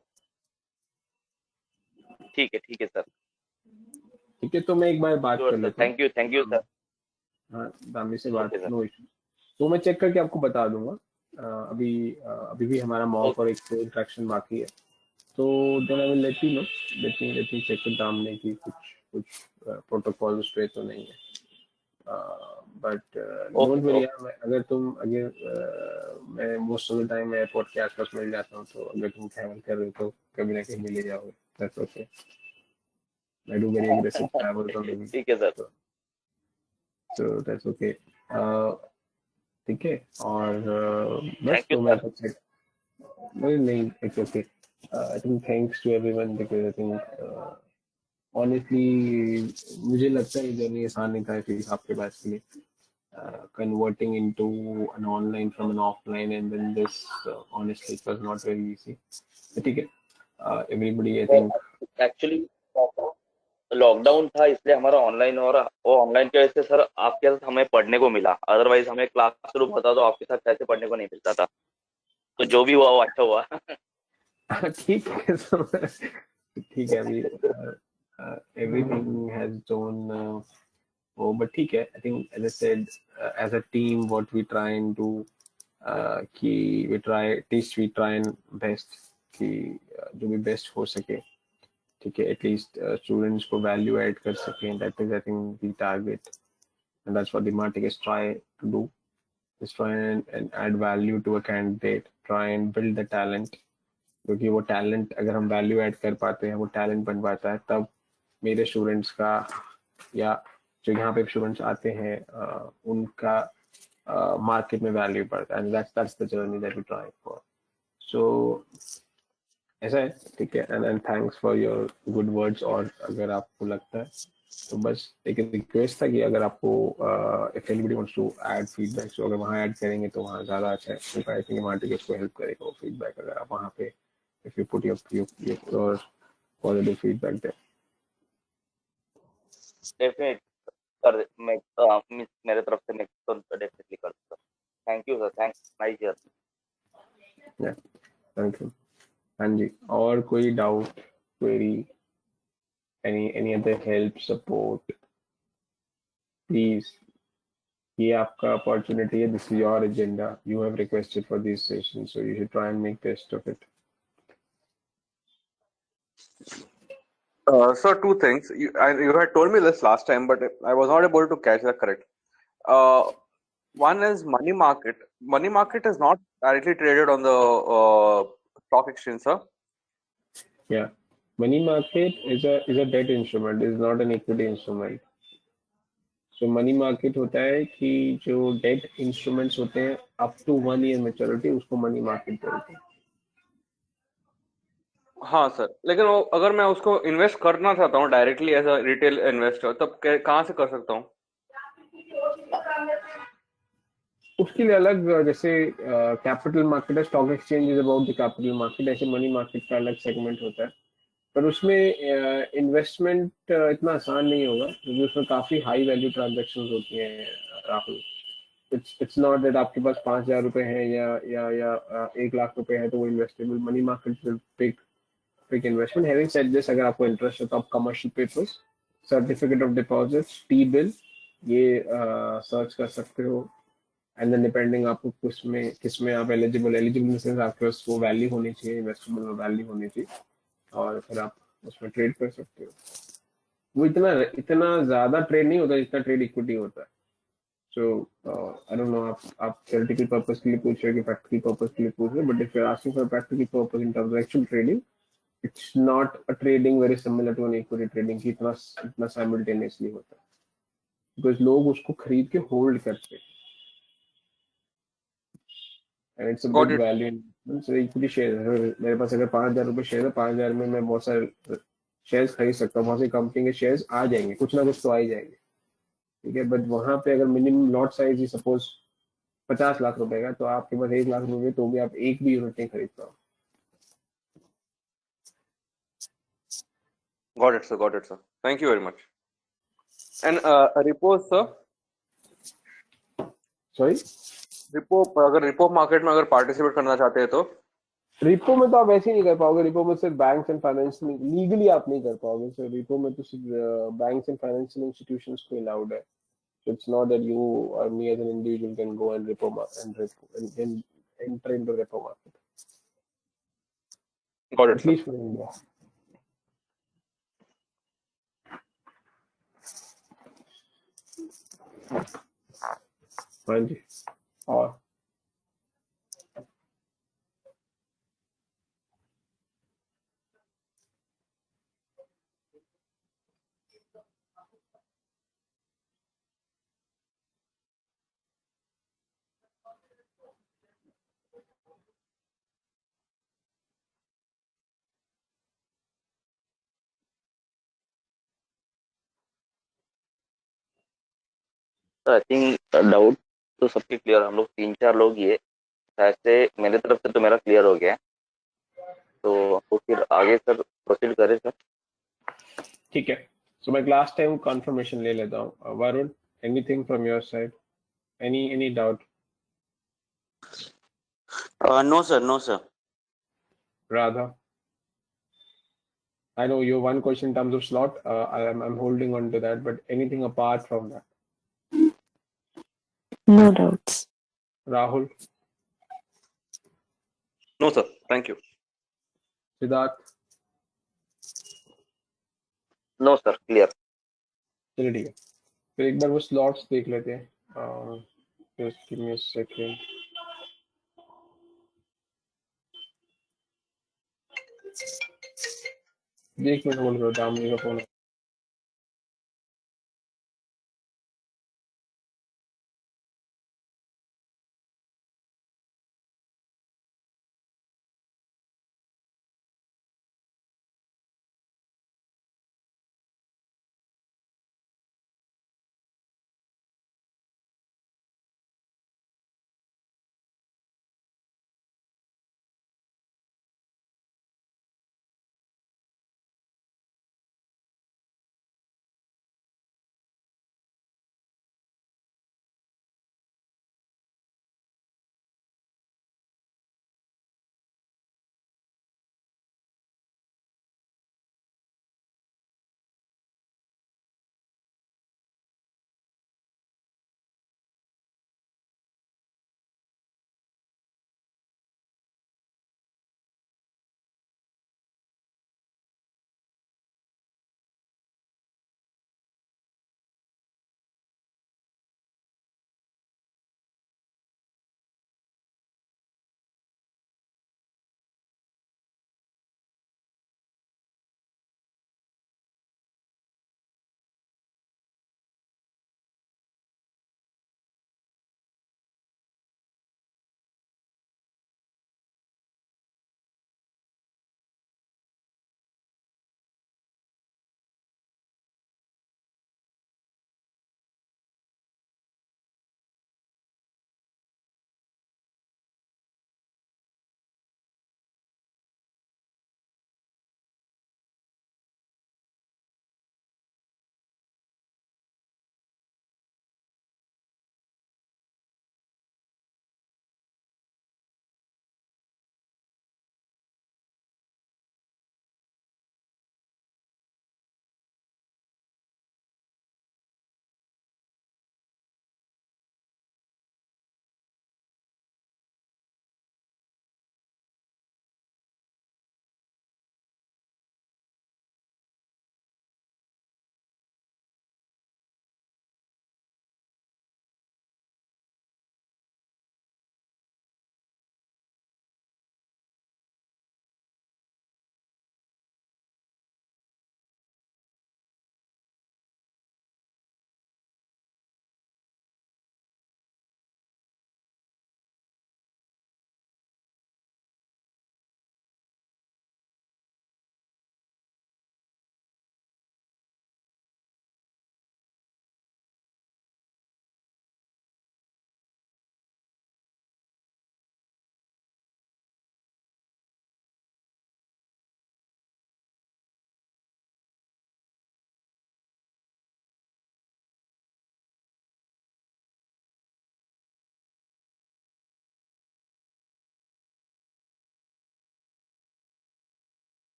ठीक है सर।
ठीक है, तो मैं एक बार बात
श्योर
कर
सर,
लेता हूँ।
Thank you sir.
हाँ, दामी से बात,
ओके सर।
No issue. तो मैं चेक करके आपको बता दूंगा। अभी भी हमारा मॉक और एक इंटरेक्शन बाकी है, तो then I will let you know. Let me check with दामने की कुछ प्रोटोकॉल उस पे तो नहीं है। But don't
okay
worry
okay.
यार, अगर मैं most of the time airport के आसपास मिल जाता हूँ, तो अगर तुम ट्रैवल कर रहे हो तो कभी ना कहीं मिले जाओगे। That's okay. I do very aggressive travel on
ठीक है सर।
तो दैट्स ओके। ठीक है, और बस
थैंक यू
तो मैं
सर।
तो चेक नहीं नहीं, it's okay. I think thanks to everyone, because I think honestly मुझे लगता है जर्नी आसान नहीं था इस हिसाब के बाद के लिए, converting into an online from an offline, and then this honestly it was not very easy, but ठीक है, everybody I think
actually lockdown था इसलिए हमारा ऑनलाइन, और वो ऑनलाइन की वजह से सर आपके साथ हमें पढ़ने को मिला, अदरवाइज हमें क्लासरूम होता तो आपके साथ कैसे पढ़ने को नहीं मिलता था। तो जो भी हुआ वो अच्छा हुआ।
ठीक है, so, ठीक है अभी everything has its own but ठीक है, I think as I said, as a team what we try and do, कि we try at least we try and best कि जो भी बेस्ट हो सके, ठीक है, एटलीस्ट स्टूडेंट्स को वैल्यू ऐड कर सकें, that is I think the target, and that's what the मार्टिक is try to do, is try and add value to a candidate, try and build the talent, क्योंकि वो talent अगर हम value add कर पाते हैं, वो टैलेंट बन पाता है, तब मेरे स्टूडेंट्स का या जो यहाँ पे स्टूडेंट्स आते हैं उनका मार्केट में वैल्यू बढ़ता है, and that's the journey that we try for. So ऐसा है, ठीक है, and thanks for your good words. और अगर आपको लगता है तो बस एक रिक्वेस्ट था कि अगर आपको if anybody wants to add feedback, तो अगर वहाँ ऐड करेंगे तो वहाँ ज़्यादा अच्छा है, क्योंकि आई थिंक मार्टिक उसको हेल्प करेगा वो फीडबैक, अगर आप वहाँ पे if you put your positive feedback there.
Definite कर मैं मेरे तरफ से नेक्स्ट तो डेफिनेटली कर दूंगा। Thank you sir, thanks, nice year.
या थैंक यू। हाँ जी, और कोई doubt, query, any other help, support, please, ये आपका अपॉर्चुनिटी है, this is your agenda, you have requested for this session, so you should try and make best of it.
So two things. You had told me this last time, but I was not able to catch that correct. Uh, One is money market. Money market is not directly traded on the stock exchange, sir.
Yeah, money market is a debt instrument, is not an equity instrument. So money market होता है कि जो debt instruments होते हैं up to 1 year maturity, उसको money market बोलते हैं।
हाँ सर, लेकिन वो अगर मैं उसको इन्वेस्ट करना चाहता हूँ directly as a retail investor, तब कहाँ से कर सकता हूँ?
उसके लिए अलग, जैसे कैपिटल मार्केट है, stock exchange is about the capital market, ऐसे मनी मार्केट का अलग सेगमेंट होता है, पर उसमें इन्वेस्टमेंट इतना आसान नहीं होगा, क्योंकि उसमें काफी हाई वैल्यू ट्रांजेक्शन होती हैं राहुल। इट्स नॉट दैट आपके पास 5,000 रुपए हैं या 1 लाख रुपए है तो वो investable. Money market big investment. Having said this, अगर आपको इंटरेस्ट है तो आप commercial papers, certificate of deposit, T bill, ये सर्च कर सकते हो, एंड देन डिपेंडिंग आपको किसमें आप एलिजिबल आपके पास वो वैल्यू होनी चाहिए, इन्वेस्टेबल वैल्यू होनी चाहिए, और फिर आप उसमें ट्रेड कर सकते हो। वो इतना इतना ज्यादा ट्रेड नहीं होता जितना ट्रेड इक्विटी होता है। सो आई डोंट नो, आप थ्योरेटिकल पर्पस के लिए पूछ रहे हो कि प्रैक्टिकल पर्पस के लिए पूछ रहे हो, but if you are asking for practical purpose in terms of actual trading, it's not a trading very similar to an equity trading की इतना साइमल्टेनियसली होता है, बिकॉज लोग उसको खरीद के होल्ड करते हैं, and it's a
Got
big
it.
Value in equity share. मेरे पास अगर 5,000 रुपये शेयर है, 5,000 में मैं बहुत सारे शेयर्स खरीद सकता हूँ, बहुत सी कंपनी के शेयर्स आ जाएंगे, कुछ ना कुछ तो आ ही जाएंगे, ठीक है। बट वहां पे अगर मिनिमम लॉट साइज ही सपोज 50 लाख रुपए का, तो आपके पास 1 लाख रुपए, तो भी आप एक भी यूनिट नहीं खरीद पाओ।
Got it, sir. Got it, sir. Thank you very much. And repos, sir.
Sorry,
repo, अगर रिपो मार्केट में अगर पार्टिसिपेट करना चाहते हैं तो
रिपो में तो आप ऐसे ही नहीं कर पाओगे। रिपो में सिर्फ बैंक्स एंड फाइनेंशियल, लीगली आप नहीं कर पाओगे। सो रिपो में तो सिर्फ बैंक्स एंड फाइनेंशियल इंस्टीट्यूशंस को अलाउड है। So it's not that you or me as an individual can go and enter into repo market,
got it
at
sir.
least for India. हाँ जी। और
सर आई थिंक डाउट तो सबके clear, हम लोग 3-4 लोग ही है, ऐसे मेरे तरफ से तो मेरा क्लियर हो गया है। तो हमको फिर आगे सर प्रोसीड करें सर।
ठीक है। So मैं लास्ट टाइम कंफर्मेशन ले लेता हूँ। Varun, anything from your side? Any doubt?
No, sir. No, sir.
Radha, I know you one question in terms of slot. I'm holding on to that, but anything apart from that?
No doubts.
Rahul,
no sir, thank you.
Siddharth,
no sir, clear.
चलिए ठीक है। फिर एक बार वो slots देख लेते हैं। Just give me a second. देख मिनट होल्ड करो, दामिनी का फोन।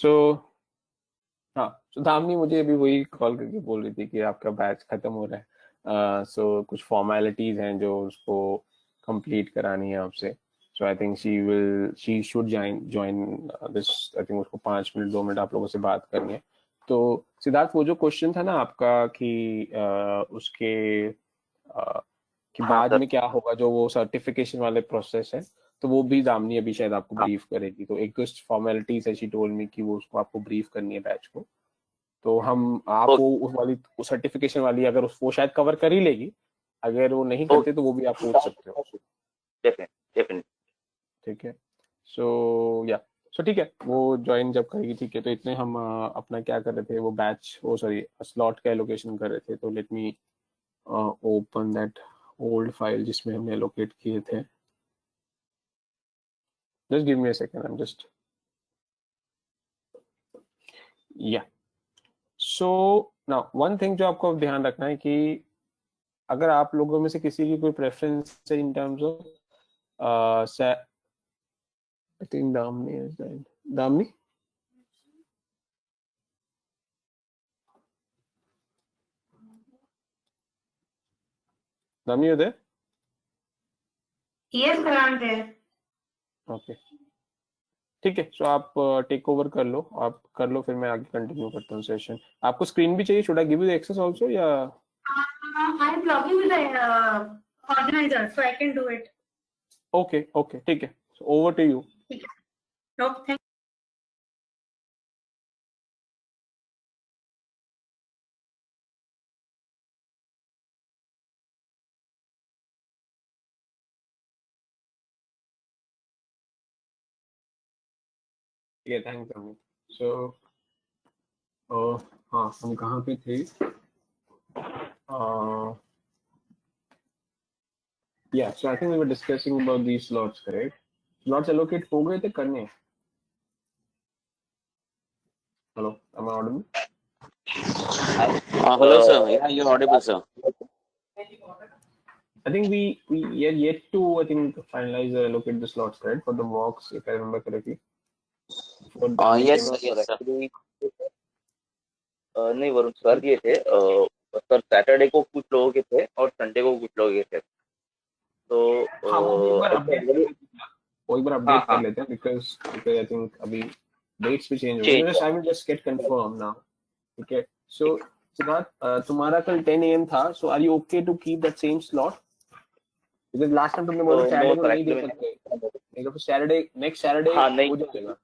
सो हाँ, so धामनी मुझे अभी वही कॉल करके बोल रही थी कि आपका बैच खत्म हो रहा है, सो कुछ फॉर्मेलिटीज हैं जो उसको कंप्लीट करानी है आपसे. So I think she should join this. I think उसको 5 मिनट 2 मिनट आप लोगों से बात करनी है. तो सिद्धार्थ, वो जो क्वेश्चन था ना आपका कि उसके कि
हाँ
बाद
सर.
में क्या होगा, जो वो सर्टिफिकेशन वाले प्रोसेस है, तो वो भी दामनी अभी शायद आपको
हाँ.
ब्रीफ करेगी. तो एक तो फॉर्मेलिटीज है, शी टोल्ड मी कि वो उसको आपको ब्रीफ करनी है बैच को. तो हम आप
ओके.
वो उस वाली सर्टिफिकेशन वाली अगर वो शायद कवर कर ही लेगी. अगर वो नहीं करते तो वो भी आप पूछ सकते हो.
डेफिनेट.
ठीक है. सो या सो ठीक है, वो ज्वाइन जब करेगी ठीक है. तो इतने हम अपना क्या कर रहे थे, वो बैच वो सॉरी स्लॉट का एलोकेशन कर रहे थे. तो let me open that old file जिसमें हमने एलोकेट किए थे. Just give me a second, I am just yeah. So now one thing जो आपको ध्यान रखना है कि अगर आप लोगों में से किसी की कोई प्रेफरेंस है in terms of I think Damini is Damini. Damini you there?
Yes, sir, I'm there.
Okay ठीक है. सो आप टेक ओवर कर लो, आप कर लो, फिर मैं आगे कंटिन्यू करता हूँ सेशन. आपको स्क्रीन भी चाहिए? Should I give you the access also या?
I'm logging with the organizer, so I can do it.
Okay okay ठीक है. So over to you.
No, thank
ठीक है, थैंक्स दामनी. सो हाँ, हम कहाँ पे थे? Yeah so I think we were discussing about these slots, correct? Slots allocate हो गए थे करने. Hello, am I audible?
Hello, sir. Yeah, you're audible, sir.
I think we are yet to finalize or allocate the slots, right, for the mocks, if I remember correctly.
Yes, sir.
Sir
Yes, sir.
Actually नहीं, Varun sir दिए थे. Sir Saturday को कुछ लोगों के थे और Sunday को कुछ लोगों के थे. तो
हाँ, वो भी एक बार
ऐसे
अपडेट कर लेते हैं. वो एक बार
हाँ
अपडेट कर
हाँ
लेते हैं because I think अभी dates भी चेंज हो
चेंज.
गए. I will just get confirm now. ठीक है. So सिद्धार्थ, तुम्हारा कल 10 AM था. So are you okay to keep that same slot? Because last time तुमने बोला
नो
सैटरडे को
सर
नहीं दे
एक्चुअली
सकते. नहीं तो फिर सैटरडे नेक्स्ट सैटरडे
हाँ नहीं,
हो जाएगा.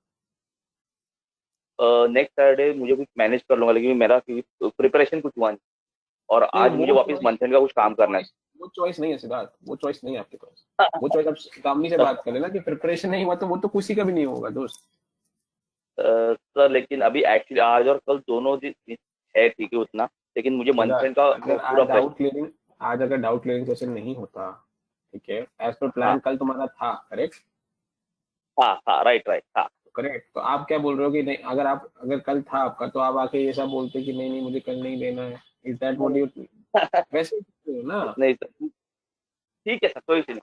नेक्स्ट सैटरडे मुझे कुछ मैनेज कर लूंगा, लेकिन मेरा प्रिपरेशन कुछ हुआ नहीं और
नहीं,
आज मुझे वापस मंथन का कुछ काम करना है.
वो चॉइस नहीं है सिद्धार्थ. वो चॉइस नहीं है आपके पास. वो चॉइस आप दामनी से बात कर लेना कि प्रिपरेशन नहीं हुआ तो वो तो किसी का भी नहीं होगा दोस्त.
सर लेकिन अभी एक्चुअली आज और कल दोनों दिन है ठीक है उतना, लेकिन मुझे मंथन का
अगर
पूरा
आज अगर डाउट क्लियरिंग सेशन नहीं होता, ठीक है, एज पर प्लान
हाँ
कल तुम्हारा था, करेक्ट?
हाँ हाँ राइट हाँ
करेक्ट. तो आप क्या बोल रहे हो कि नहीं, अगर कल था आपका तो आप आके ये सब बोलते कि नहीं नहीं मुझे कल नहीं देना है. इज दैट व्हाट यू वैसे ही बोलते हो ना?
नहीं सर, ठीक है सर, कोई नहीं.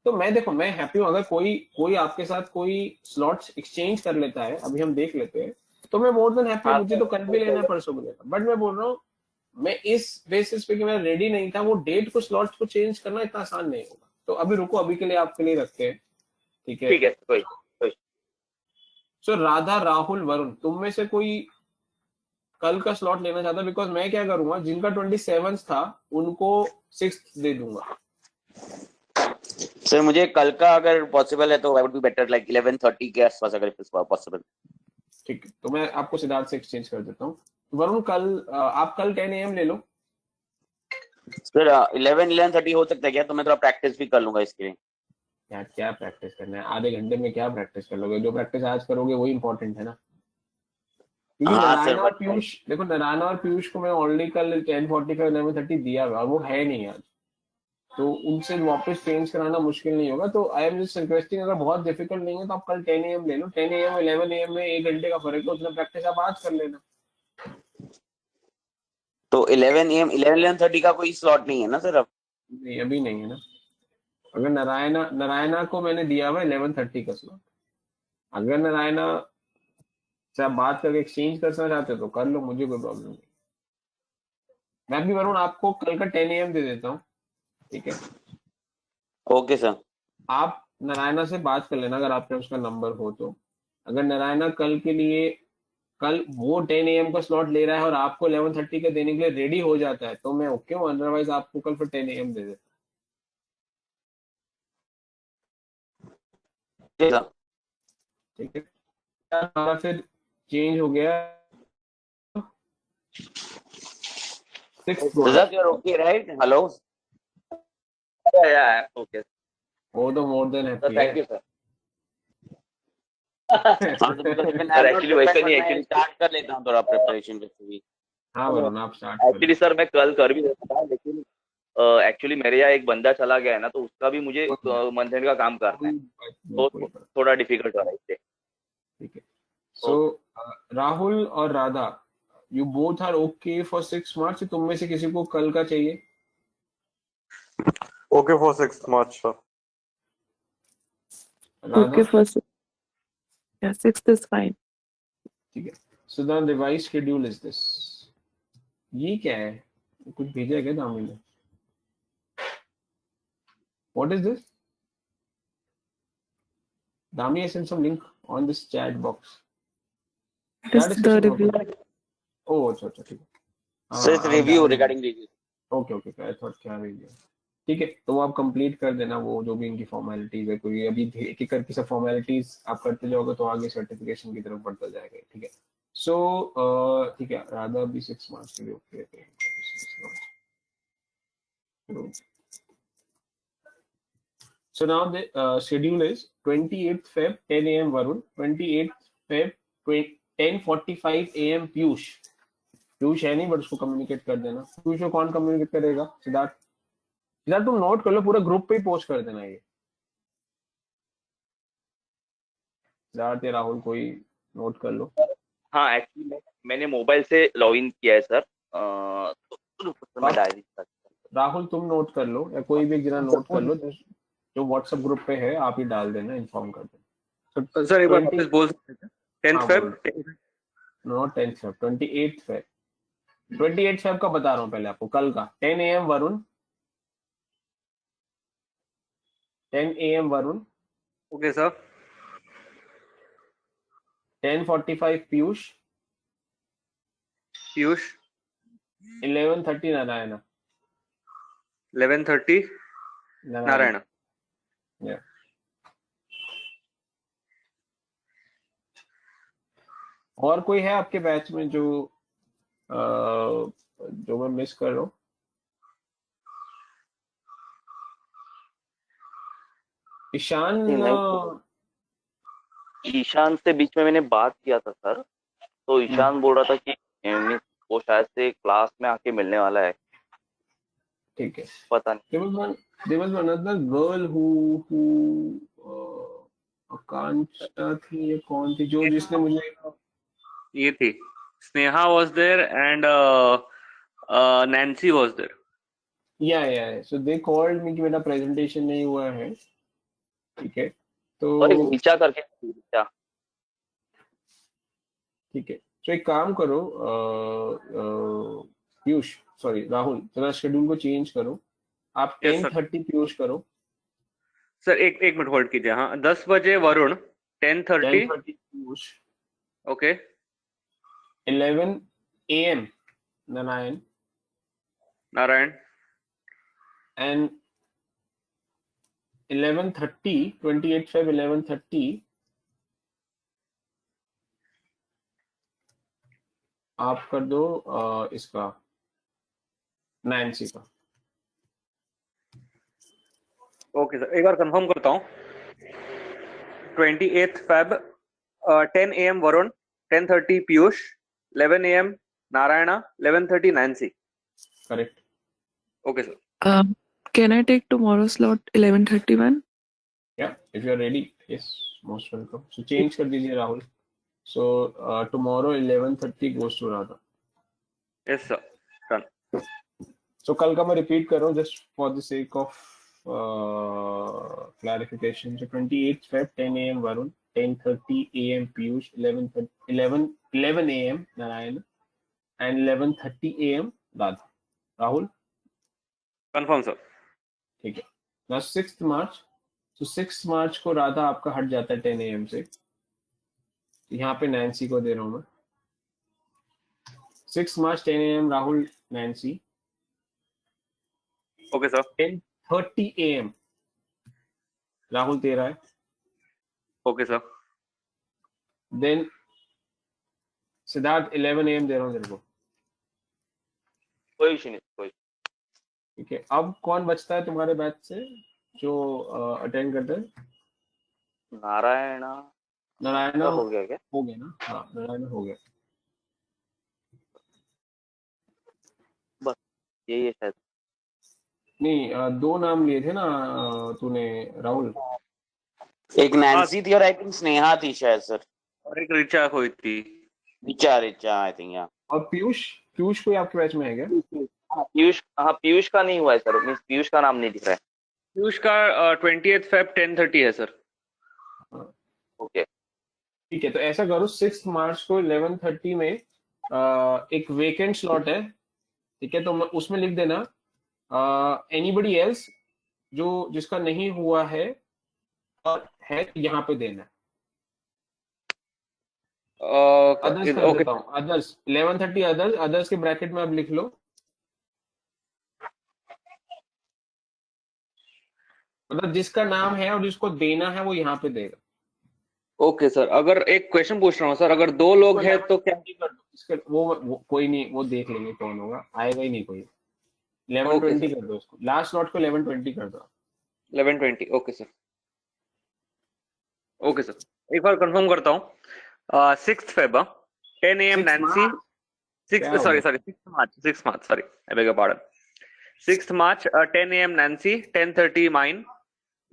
तो मैं हैप्पी हूँ अगर कोई आपके साथ कोई स्लॉट्स एक्सचेंज कर लेता है. अभी हम देख लेते हैं तो मैं मोर देन हैप्पी.
हाँ
मुझे तो कल भी लेना है, परसों भी लेना. बट मैं बोल रहा हूँ, मैं इस बेसिस पे कि मैं रेडी नहीं था, वो डेट को स्लॉट्स को चेंज करना इतना आसान नहीं होगा. तो अभी रुको, अभी के लिए आपके लिए रखते हैं. ठीक है.
ठीक है कोई.
सो राधा, राहुल, वरुण, तुम में से कोई कल का स्लॉट लेना चाहता है? बिकॉज मैं क्या करूंगा, जिनका 27 था उनको 6 दे दूंगा.
सर मुझे कल का अगर पॉसिबल है तो I would be better like 11:30 के आसपास अगर इट्स पॉसिबल.
ठीक है, तो मैं आपको सिद्धार्थ से एक्सचेंज कर देता हूँ. वरुण आप कल 10 AM ले लो.
सर 11:30 हो सकता है क्या? तो मैं थोड़ा प्रैक्टिस भी कर लूंगा इसके लिए.
यार क्या प्रैक्टिस करना है, आधे घंटे में क्या प्रैक्टिस कर लोगे? जो प्रैक्टिस आज करोगे वही इंपॉर्टेंट है ना. क्योंकि
हाँ
नारायण
सर,
और
बट
पीयूष, देखो नारायण और पीयूष को मैं ऑलरेडी कल 10:45 11:30 दिया हुआ, वो है नहीं आज. तो उनसे वापस चेंज कराना मुश्किल नहीं होगा. तो आई एम जस्ट रिक्वेस्टिंग, अगर बहुत डिफिकल्ट नहीं है तो आप कल 10 AM ले लो. 10 AM 11 AM में 1 घंटे का फर्क है, उतना प्रैक्टिस आप आज कर लेना.
तो 11 AM 11:30 का कोई स्लॉट नहीं है ना सर अब?
नहीं, अभी नहीं है ना. अगर नारायणा को मैंने दिया हुआ 11:30 का स्लॉट. अगर नारायणा से आप बात करके एक्सचेंज करना चाहते हो तो कर लो, मुझे कोई प्रॉब्लम नहीं। मैं भी वरुण आपको कल का 10 AM दे देता हूँ, ठीक है?
Okay sir.
आप नारायणा से बात कर लेना अगर आपने उसका नंबर हो तो। अगर नारायणा कल के लिए, कल वो 10 AM का स्लॉट ले रहा है और आपको 11:30 का देने के लिए रेडी हो जाता है तो मैं ओके हूँ, अदरवाइज आपको कल फिर 10 AM दे देता
ठीक है
हूँ, ठीक है? हमारा फिर चेंज हो गया 6th
Razak, you're
March.
okay, right? Hello.
Yeah, okay.
वो तो more than
Sir,
happy
thank
है।
you, sir.
हाँ तो because even
Sir,
I'm not
actually वैसे
prepared,
नहीं,
but मैं
actually
start कर लेता हूँ थोड़ा preparation वैसे भी।
हाँ वरुण आप स्टार्ट कर
एक्चुअली सर मैं कल कर भी देता था, लेकिन एक्चुअली मेरे यहाँ एक बंदा चला गया है ना, तो उसका भी मुझे मंथ एंड का काम करना है, तो
कोई बात
थोड़ा डिफिकल्ट हो रहा है इससे।
ठीक है। सो राहुल और Radha, you both are okay for 6 March? तुम में से किसी को कल का चाहिए?
Okay for 6th March, sir.
Radha
Okay, first. Yeah, 6th is fine.
ठीक है। So the revise schedule is this. ये क्या है, कुछ भेजा है क्या दामी ने? What is this? दामी has sent some link on this chat box.
It
क्या
is the
डिस्कशन
review.
होगा? ओह अच्छा अच्छा ठीक है।
So it's review regarding review.
Okay okay, I thought क्या भेज दिया। ठीक है, तो वो आप कंप्लीट कर देना, वो जो भी इनकी फॉर्मेलिटीज है, कोई अभी एक एक करके सब फॉर्मेलिटीज आप करते जाओगे तो आगे सर्टिफिकेशन की तरफ बढ़ता जाएगा, ठीक है? सो ठीक है, राधा भी 6 मार्च के लिए ओके है। So now the schedule is 28th Feb 10 AM Varun, 28th Feb 10:45 AM Piyush. Piyush है नहीं बट उसको कम्युनिकेट कर देना। पीयूष को कौन कम्युनिकेट करेगा? सिद्धार्थ। सिद्धार्थ तुम नोट कर लो, पूरा ग्रुप पे ही पोस्ट कर देना ये। सिद्धार्थ या राहुल कोई नोट कर लो।
हाँ एक्चुअली मैंने मोबाइल से लॉग इन किया है सर, तो मैं डायरी
राहुल तुम नोट कर लो या कोई भी एक जना नोट कर लो, जो व्हाट्सएप ग्रुप पे है आप ही डाल देना, इन्फॉर्म कर देना।
सर एक बार
20
वापस बोल सकते हैं? 10th
हाँ
Feb?
बोलो। Not 10th Feb, 28th Feb. 28th Feb का बता रहा हूँ पहले आपको, कल का 10 AM Varun, 10 AM Varun,
okay sir.
10:45 Piyush,
Piyush.
11:30 Narayan.
11:30 Narayan.
Yeah. और कोई है आपके बैच में जो मैं मिस कर रहा हूँ? ईशान
ईशान से बीच में मैंने बात किया था सर, तो ईशान बोल रहा था कि वो शायद से क्लास में आके मिलने वाला है,
ठीक है।
पता नहीं।
There was another girl who आकांक्षा थी या कौन थी जो जिसने मुझे
ये थी Sneha was there and Nancy was there.
Yeah so they called me कि मेरा प्रेजेंटेशन नहीं हुआ है, ठीक है?
और एक
तो
ऋचा करके ऋचा।
ठीक है, तो एक काम करो पीयूष, सॉरी राहुल, जरा शेड्यूल को चेंज करो। आप
Yes, sir.
10:30 पीयूष करो।
सर एक मिनट होल्ड कीजिए। हाँ 10 बजे Varun, 10:30
10:30 Piyush,
okay,
11 AM Narayan,
Narayan,
and 11:30 28 Feb 11:30 आप कर दो इसका नैन्सी का।
ओके सर एक बार कंफर्म करता हूँ। 28th Feb 10 AM Varun, 10:30 Piyush, 11 AM Narayana, 11:30 Nancy.
Correct.
Okay sir.
Can I take tomorrow's slot 11:31?
Yeah, if you are ready, yes, most welcome. So change कर दीजिए Rahul. So tomorrow 11:30 goes to Radha.
Yes sir, done.
So कल का मैं repeat कर रहा हूँ just for the sake of clarification. So 28th Feb 10 AM Varun, 10:30 a.m. Piyush, 11 a.m. Narayana, and 11:30 a.m. Radha. Rahul?
Confirm sir.
ठीक है. Now 6th March. तो 6th March को राधा आपका हट जाता है 10 a.m. से. यहाँ पे नैन्सी को दे रहा हूँ मैं. 6th March 10 a.m. Rahul, Nancy.
Okay sir.
10:30 a.m. Rahul तेरा है.
Okay sir.
Then Siddharth 11 a.m. दे रहा हूँ तेरे को.
कोई इशू नहीं, कोई
ठीक है. अब कौन बचता है तुम्हारे बैच से जो अटेंड करते हैं?
नारायणा
नारायणा
का हो गया क्या?
हो गया ना? हाँ, नारायणा हो गया.
यही है शायद.
नहीं, 2 नाम लिए थे ना तूने राहुल.
एक नैन्सी थी और आई थिंक स्नेहा थी शायद सर.
और एक रिचा हुई थी.
Richa I think. या
और पीयूष कोई आपके बैच में है क्या?
हाँ, पीयूष का नहीं हुआ है सर. मीन्स पीयूष का नाम नहीं दिख रहा है.
पीयूष का 20th Feb 10:30 है सर.
ओके.
ठीक है. तो ऐसा करो 6 मार्च को 11:30 में एक वेकेंट स्लॉट है. ठीक है. तो उसमें लिख देना एनीबडी एल्स जो जिसका नहीं हुआ है और है यहाँ पे देना. अदर्स कर
ओके.
देता हूँ. अदर्स 11:30 अदर्स के ब्रैकेट में आप लिख लो. मतलब जिसका नाम है और जिसको देना है वो यहाँ पे देगा.
Okay sir. अगर एक क्वेश्चन पूछ रहा हूँ सर, अगर 2 लोग हैं तो क्या?
कर दो. इसका वो कोई नहीं, वो देख लेंगे कौन होगा. आएगा ही नहीं कोई.
ओके
11:20 कर दो उसको. लास्ट स्लॉट को 11:20 कर दो.
11:20. Okay sir. Okay sir. एक बार कंफर्म करता हूँ. 6th Feb 10 a.m.
6
Nancy.
March? क्या हो
सॉरी
गया?
6th March sorry, I beg your pardon. 6th March 10 a.m. Nancy, 10:30 mine,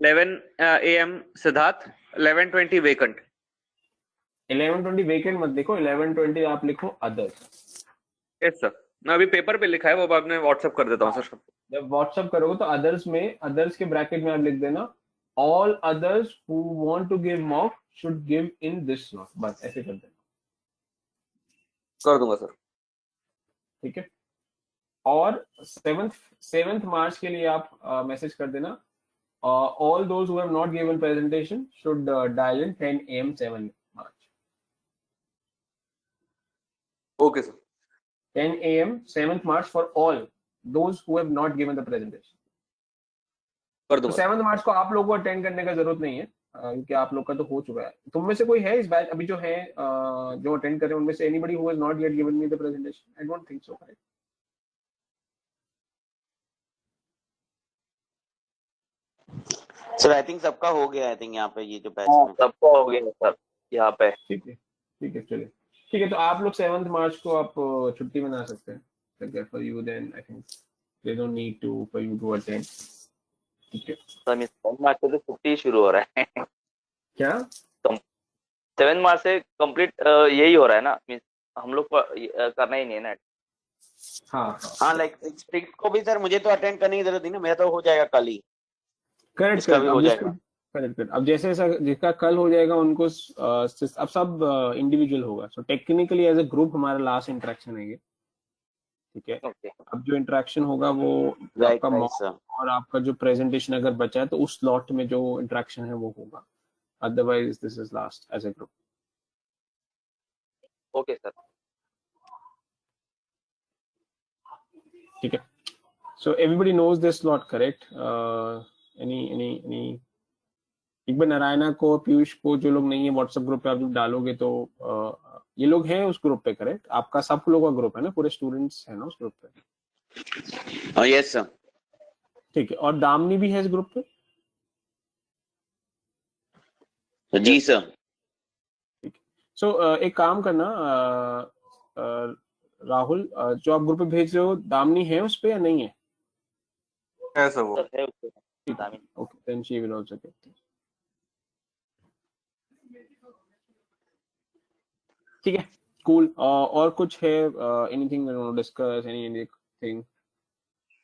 11 a.m. Siddharth, 11:20 vacant.
11:20 vacant मत देखो. 11:20 आप लिखो अदर्स.
Yes sir. मैं अभी पेपर पे लिखा है, वो बाद में व्हाट्सएप कर देता हूँ सर.
जब व्हाट्सएप करोगे तो अदर्स के ब्रैकेट में आप लिख देना all others who want to give mock should give in this slot. बस ऐसे कर देना.
कर दूंगा सर.
ठीक है. और 7th मार्च के लिए आप मैसेज कर देना all those who have not given presentation should dial in 10 a.m. 7 March.
Okay sir.
10 a.m. 7th March for all those who have not given the presentation.
कर
तो
दूंगा.
7th March को आप लोगों को अटेंड करने का जरूरत नहीं है क्योंकि आप लोग का तो हो चुका है. तुम में से कोई है इस बैच अभी जो है जो अटेंड कर रहे हैं उनमें से anybody who has not yet given me the presentation? I don't think so.
Sir I think सबका हो गया. आई थिंक यहाँ पे ये जो बैच
हाँ,
में
सबको हो गया सर यहाँ पे.
ठीक है. ठीक है. चलिए. ठीक है. तो आप लोग 7th March को आप छुट्टी मना सकते हैं. For you then I think they don't need to for you to attend. ठीक है.
सर मीन्स 7 मार्च से तो छुट्टी शुरू हो रहा है.
क्या?
7 मार्च से कंप्लीट यही हो रहा है ना. मीन्स हम लोग को करना ही नहीं है ना.
हाँ लाइक 6 को भी सर मुझे तो अटेंड करने की जरूरत नहीं ना. मेरा तो हो जाएगा कल ही.
करेक्ट.
इसका भी हो जाएगा.
करेक्ट. अब जैसे जिसका कल हो जाएगा उनको अब सब इंडिविजुअल होगा. So technically as a group हमारा लास्ट इंटरेक्शन है ये. ठीक है.
ओके.
अब जो इंटरेक्शन होगा वो आपका मॉक और आपका जो प्रेजेंटेशन अगर बचा है तो उस स्लॉट में जो इंटरेक्शन है वो होगा. Otherwise this is last as a group.
Okay sir.
ठीक है. So everybody knows this slot correct. Any एक बार नारायणा को पीयूष को जो लोग नहीं है व्हाट्सएप ग्रुप पे आप जब डालोगे तो ये लोग हैं उस ग्रुप पे. करेक्ट. आपका सब लोगों का ग्रुप है ना? पूरे स्टूडेंट्स है ना उस ग्रुप पे?
Yes sir.
ठीक है. और दामनी भी है इस ग्रुप पे?
जी सर.
ठीक है. सो एक काम करना राहुल, जो आप ग्रुप पे भेज रहे हो दामनी है उस पे या नहीं है?
ऐसा वो.
सर है उसके.
Okay. Then she will also get. ठीक है. कूल. और कुछ है anything we want to discuss? Anything?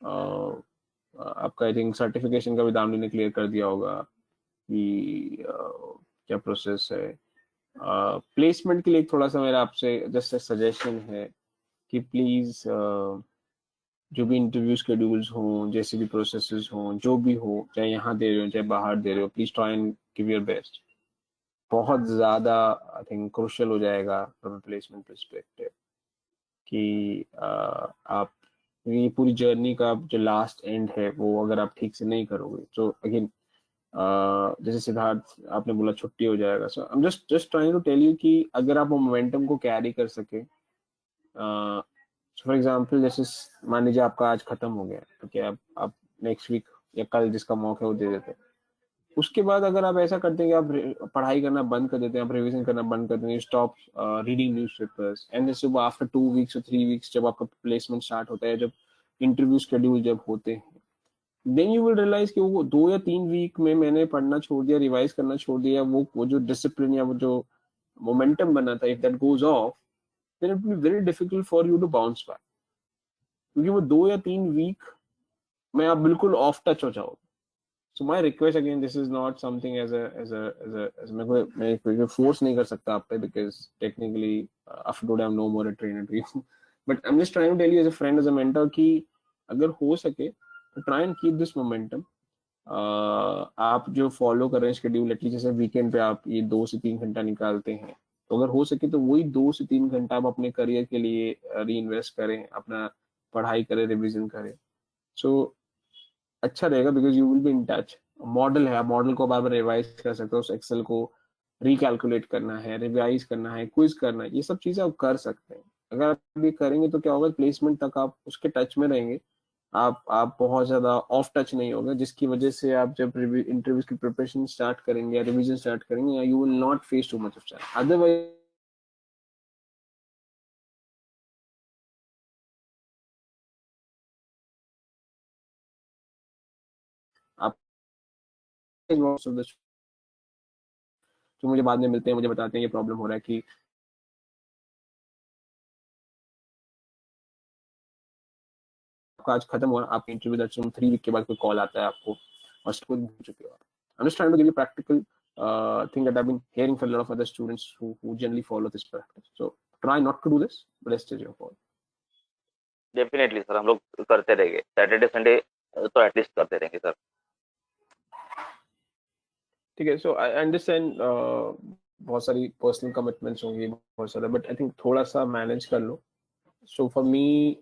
आपका आई थिंक सर्टिफिकेशन का भी दामनी ने क्लियर कर दिया होगा कि क्या प्रोसेस है। प्लेसमेंट के लिए थोड़ा सा मेरा आपसे जस्ट सजेशन है कि प्लीज जो भी इंटरव्यू शेड्यूल्स हों, जैसे भी प्रोसेसेस हों, जो भी हो, चाहे यहाँ दे रहे हो चाहे बाहर दे रहे हो, please try and give your best. बहुत ज्यादा आई थिंक क्रूशियल हो जाएगा फ्रॉम प्लेसमेंट परस्पेक्टिव कि आप ये पूरी जर्नी का जो लास्ट एंड है वो अगर आप ठीक से नहीं करोगे तो अगेन जैसे सिद्धार्थ आपने बोला छुट्टी हो जाएगा। So I am just trying to tell you कि अगर आप वो मोमेंटम को कैरी कर सके, फॉर एग्जाम्पल जैसे मान लीजिए आपका आज खत्म हो गया, ठीक है, आप नेक्स्ट वीक या कल जिसका मौका है वो दे देते हैं। उसके बाद अगर आप ऐसा करते हैं कि आप पढ़ाई करना बंद कर देते हैं, आप रिवीजन करना बंद कर देते हैं, स्टॉप रीडिंग न्यूज़पेपर्स, एंड जैसे वो आफ्टर 2 वीक्स और 3 वीक्स जब आपका प्लेसमेंट स्टार्ट होता है, जब इंटरव्यू शेड्यूल जब होते हैं, देन यू विल रियलाइज कि वो 2 या 3 वीक में मैंने पढ़ना छोड़ दिया, रिवाइज करना छोड़ दिया, वो जो डिसिप्लिन या वो जो मोमेंटम बना था, if that goes off then it will be very difficult for you to bounce back, क्योंकि वो 2 या 3 वीक में आप बिल्कुल ऑफ टच हो जाओगे। So my request again, this is not something as मैं कोई force नहीं कर सकता आप पे, because technically after today I'm no more a trainer to you, but I'm just trying to tell you as a friend, as a mentor कि अगर हो सके तो try and keep this momentum। आप जो फॉलो कर रहे हैं शेड्यूल, एटलीस्ट जैसे वीकेंड पे आप ये 2 से 3 घंटा निकालते हैं, तो अगर हो सके तो वही 2 से 3 घंटा आप अपने करियर के लिए री इन्वेस्ट करें, अपना पढ़ाई करें, रिविजन करें। सो अच्छा रहेगा, because you will be in touch. Model है, आप मॉडल को बार बार रिवाइज कर सकते हो, उस एक्सेल को रिकैलकुलेट करना है, रिवाइज करना है, क्विज करना है, ये सब चीजें आप कर सकते हैं। अगर आप ये करेंगे तो क्या होगा, प्लेसमेंट तक आप उसके टच में रहेंगे, आप बहुत ज्यादा ऑफ टच नहीं होगा, जिसकी वजह से आप जब इंटरव्यूज की प्रिपरेशन स्टार्ट करेंगे या रिविजन स्टार्ट करेंगे, you will not face too much of challenge. Otherwise आप जो मुझे बाद में मिलते हैं, मुझे बताते हैं ये प्रॉब्लम हो रहा है कि आपका आज खत्म हुआ, आपका इंटरव्यू दैट्स 3 वीक के बाद कोई कॉल आता है आपको और सब भूल चुके हो। I am just trying to give you practical thing that I've been hearing from a lot of other students who generally follow this practice. So try not to do this, but rest is your fault.
Definitely sir, हम लोग करते रहेंगे, Saturday Sunday तो at least करते रहेंगे sir.
ठीक है, सो I understand बहुत सारी पर्सनल कमिटमेंट्स होंगी बहुत सारा, बट आई थिंक थोड़ा सा मैनेज कर लो। सो फॉर मी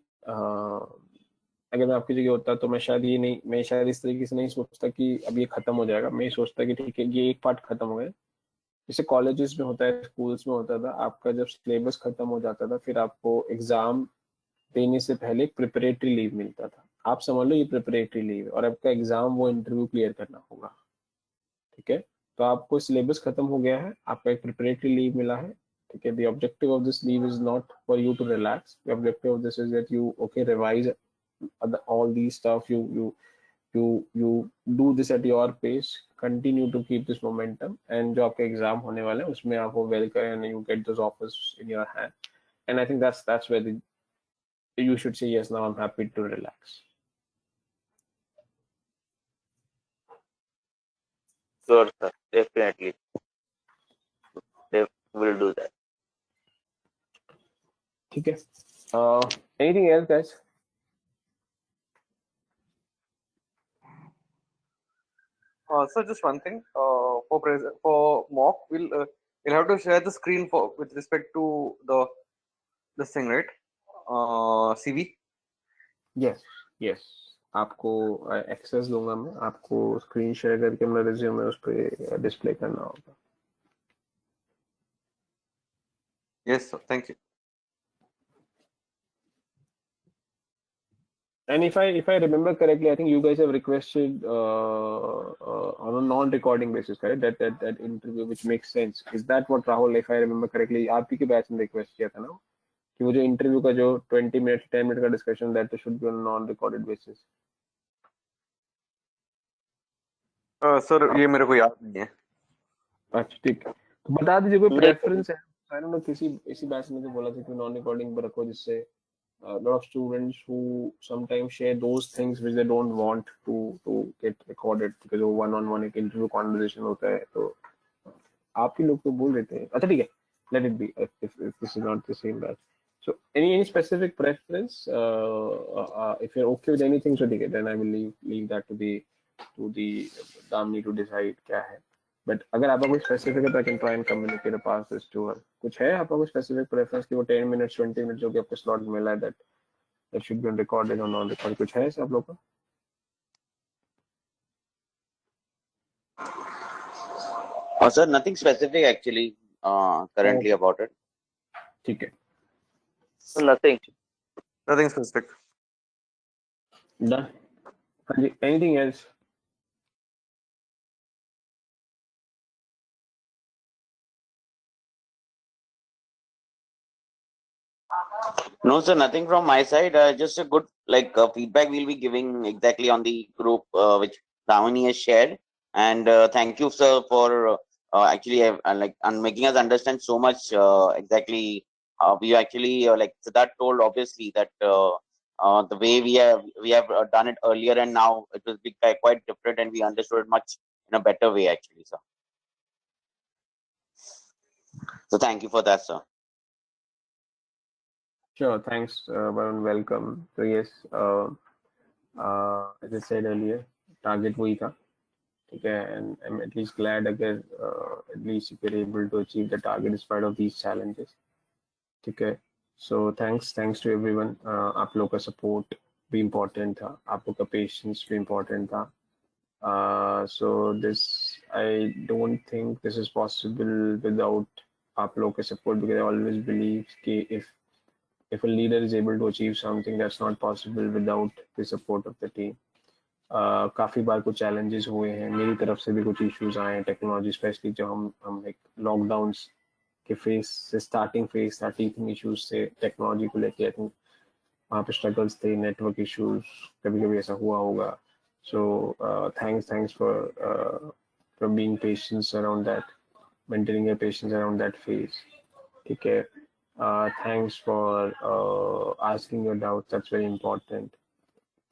अगर मैं आपकी जगह होता तो मैं शायद इस तरीके से नहीं सोचता कि अब ये खत्म हो जाएगा। मैं सोचता कि ठीक है, ये एक पार्ट खत्म हो गया, जैसे कॉलेजेस में होता है, स्कूल्स में होता था, आपका जब सिलेबस खत्म हो जाता था फिर आपको एग्जाम देने से पहले प्रिपरेटरी लीव मिलता था। आप समझ लो ये प्रिपरेटरी लीव, और आपका एग्जाम वो इंटरव्यू क्लियर करना होगा, ठीक है। तो आपको सिलेबस खत्म हो गया है, आपका एक प्रिपरेटरी लीव मिला है, ठीक है। The objective of this leave is not for you to relax, the objective of this is that you okay revise all these stuff, you do this at your pace, continue to keep this momentum, and जो आपके exam होने वाले हैं उसमें आप वो well करें and you get those offers in your hand, and I think that's where you should say yes, now I'm happy to relax.
Sure sir, definitely will do that.
ठीक है, anything else guys?
So just one thing, for mock, we'll have to share the screen for with respect to this thing, right? CV.
yes आपको access दूंगा मैं, आपको screen share करके अपना resume उस पर डिस्प्ले करना होगा।
Yes sir, thank you.
And if I remember correctly, I think you guys have requested on a non-recording basis, correct? That interview which makes sense. Is that what Rahul, if I remember correctly, आप ही के batch में request किया था ना कि वो जो interview का जो 20 मिनट 10 मिनट का discussion, that should be on non recorded basis.
Sir ये मेरे को याद नहीं है।
अच्छा ठीक है, तो बता दीजिए कोई प्रेफरेंस है। आई डोंट नो, इसी बैच में तो बोला था कि नॉन रिकॉर्डिंग पर रखो, जिससे a lot of students who sometimes share those things which they don't want to get recorded, because वो one on one एक interview conversation होता है, तो आप ही लोग तो बोल रहे थे. अच्छा ठीक है, let it be if this is not the same batch. So any specific preference? If you're okay with anything, so ठीक है, then I will leave that to the Damni to decide क्या है. But अगर आपका कुछ specific है तो I can try and communicate or pass this to her. कुछ है आपका कुछ specific preference कि वो 10 minutes 20 minutes जो कि आपको slot मिला है that should be on recorded or non recorded, कुछ है ऐसा आप लोग का?
Sir, nothing specific actually currently about it.
ठीक है,
So nothing.
Nothing specific.
done. हाँ जी, anything else?
No, sir, nothing from my side. Just a good feedback we'll be giving exactly on the group which Damini has shared. And thank you, sir, for actually making us understand so much exactly. We actually like Siddharth told obviously that the way we have done it earlier and now it will be quite different, and we understood it much in a better way actually, sir. So thank you for that, sir.
Sure, thanks, Varun. Welcome. So yes, as I said earlier, target वही था, ठीक है, and I'm at least glad अगर at least if you're able to achieve the target in spite of these challenges, ठीक है. So thanks to everyone. आप लोग का support भी important था, आप लोग का patience भी important था. So this, I don't think this is possible without आप लोग का support, because I always believe कि if a leader is able to achieve something, that's not possible without the support of the team. काफी बार कुछ challenges हुए हैं, मेरी तरफ से भी कुछ issues आए हैं टेक्नोलॉजी, स्पेशली जब हम like लॉकडाउन के फेस से स्टार्टिंग फेस था, टीचिंग इश्यूज से टेक्नोलॉजी को लेके, आई थिंक वहाँ पे स्ट्रगल्स थे, नेटवर्क इश्यूज, कभी कभी ऐसा हुआ होगा. So thanks for being patience around that, maintaining your patience around that phase, ठीक है. Thanks for asking your doubts. That's very important.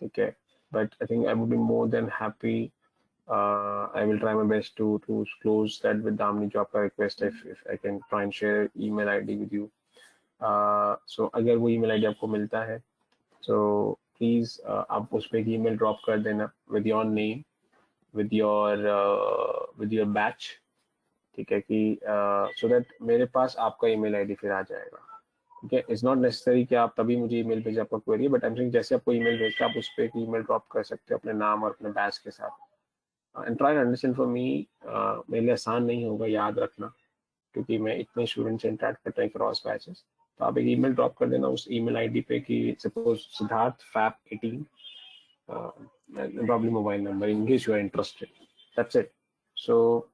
Okay, but I think I would be more than happy. I will try my best to close that with Damni job request if I can try and share email ID with you. So अगर वो email ID आपको मिलता है, so please आप उस पे email drop कर देना with your name, with your batch, ठीक है, कि सो दैट मेरे पास आपका ईमेल आईडी फिर आ जाएगा. ठीक है, इट्स नॉट नेसेसरी कि आप तभी मुझे ईमेल भेजें आपका query, but I am saying जैसे आपको ईमेल भेजते हैं आप उस पर एक ईमेल ड्रॉप कर सकते हो अपने नाम और अपने बैच के साथ. And try to understand, for me मेरे लिए आसान नहीं होगा याद रखना, क्योंकि मैं इतने स्टूडेंट से इंटरेक्ट करता हूँ क्रॉस बैचेस. तो आप एक ईमेल ड्रॉप कर देना उस ईमेल आईडी पे कि सपोज सिद्धार्थ फैप 18, problem mobile number in case you are interested. That's it. So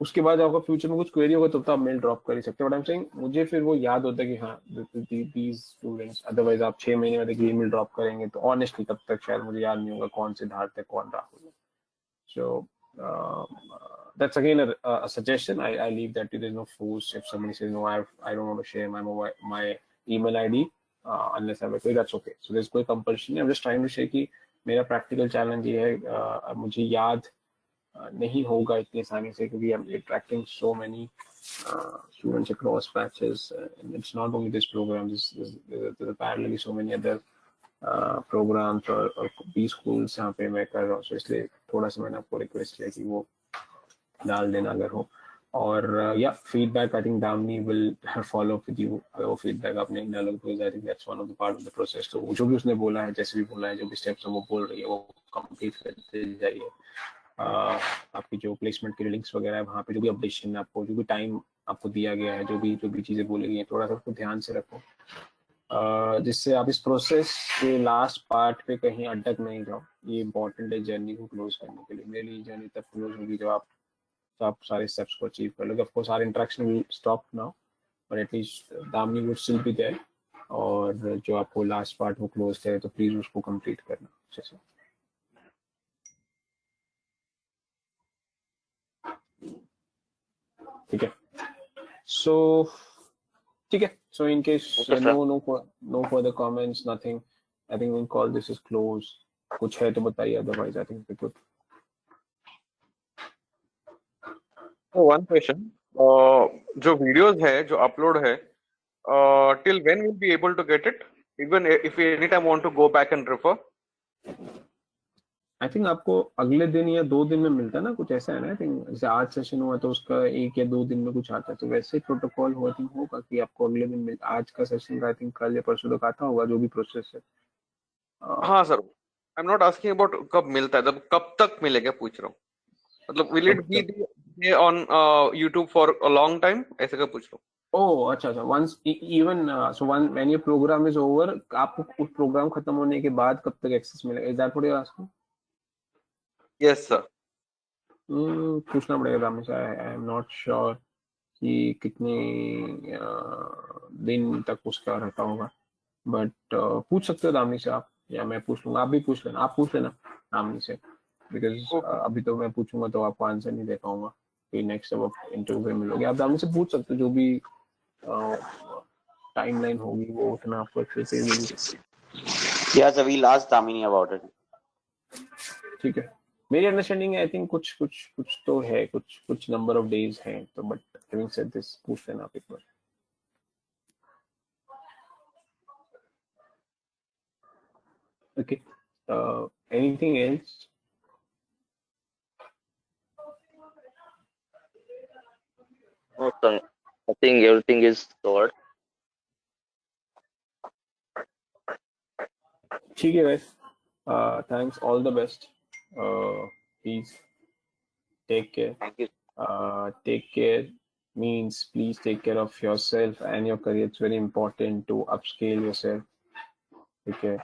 उसके बाद आपका फ्यूचर में कुछ क्वेरी होगा तो आप मेल ड्रॉप कर ही सकते हो. बट आई एम सेइंग मुझे फिर वो याद होता है कि हाँ दीज स्टूडेंट्स, अदरवाइज आप 6 महीने बाद एक ईमेल ड्रॉप करेंगे तो ऑनेस्टली तब तक शायद मुझे याद नहीं होगा कौन सिद्धार्थ है कौन राहुल है. सो that's again a suggestion. I leave that to, there's no force. If somebody says no, I don't want to share my email ID unless I have a query, that's okay. So there's कोई compulsion. I'm just trying to say कि मेरा practical challenge ये है, मुझे याद नहीं होगा इतनी आसानी से, क्योंकि I'm attracting so many students across batches, and it's not only this program. There's parallelly so many other programs और बी स्कूल्स यहाँ पे मैं कर रहा हूँ. सो इसलिए थोड़ा सा मैंने आपको रिक्वेस्ट किया कि वो डाल देना अगर हो. और या feedback I think Damini will follow with you. अगर वो फीडबैक आपने नहीं डाला तो I think that's one of the part of the process. तो जो भी उसने बोला है, जैसे भी बोला है, जो भी स्टेप्स वो बोल रही है वो कंप्लीट करते जाइए. आपकी जो प्लेसमेंट के लिंक्स वगैरह है वहाँ पे जो भी अपडेशन आपको, जो भी टाइम आपको दिया गया है, जो भी चीज़ें बोली गई हैं, थोड़ा सा उसको ध्यान से रखो, जिससे आप इस प्रोसेस के लास्ट पार्ट पे कहीं अटक नहीं जाओ. ये इम्पोर्टेंट है जर्नी को क्लोज करने के लिए. मेरे लिए जर्नी तब क्लोज होगी जब आप सारे स्टेप्स को अचीव कर लोगे. Of course our interaction will stop now, but at least Damini would still be there, और जो आपको लास्ट पार्ट वो क्लोज करे तो प्लीज उसको कंप्लीट करना अच्छे से. ठीक है, सो ठीक है. So in case no further comments, nothing, I think we'll call this is close. कुछ है तो बताइए, otherwise I think we could.
So one question. जो वीडियोस है जो अपलोड है till when we'll be able to get it, even if we anytime want to go back and refer?
I think आपको अगले दिन या 2 दिन में मिलता है ना, कुछ ऐसा है ना। आई थिंक जैसे आज सेशन हुआ तो उसका 1 या 2 दिन में कुछ आता है, तो वैसे प्रोटोकॉल हुआ थिंक होगा कि आपको अगले दिन मिल, आज का सेशन का आई थिंक कल या परसों तक आता होगा, जो भी प्रोसेस है।
हाँ sir, I am not asking about कब मिलता है, तब कब तक मिलेगा पूछ रहा हूँ। मतलब विल इट
कब
be on YouTube for a long time, ऐसे का पूछ रहा हूँ।
ओह अच्छा अच्छा, once even so one when your program is over, आपको उस प्रोग्राम खत्म होने के बाद कब तक एक्सेस मिलेगा? Is that what you are asking?
Yes sir.
पूछना पड़ेगा दाम से, आई एम नॉट श्योर कि कितने दिन तक उसका रहता होगा, बट पूछ सकते हो दामनी से आप, या मैं पूछ लूंगा। आप भी पूछ लेना, आप पूछ लेना दामनी से, बिकॉज
ओके
अभी तो मैं पूछूंगा तो आपको आंसर नहीं दे पाऊंगा। फिर नेक्स्ट जब आप इंटरव्यू में मिलोगे आप दामनी से पूछ सकते हो, जो भी टाइमलाइन होगी वो उतना आपको अच्छे से मिल।
Yes, we'll ask Damini about it.
ठीक है, मेरी अंडरस्टैंडिंग है आई थिंक कुछ कुछ कुछ तो है, कुछ कुछ नंबर ऑफ डेज हैं तो, बट हैविंग सेड दिस पूछ लेना आप एक बार। Okay, anything else?
No, sir. I think everything is covered.
ठीक है guys, thanks, all the best, please take care.
Thank you.
Take care means please take care of yourself and your career. It's very important to upscale yourself. Okay,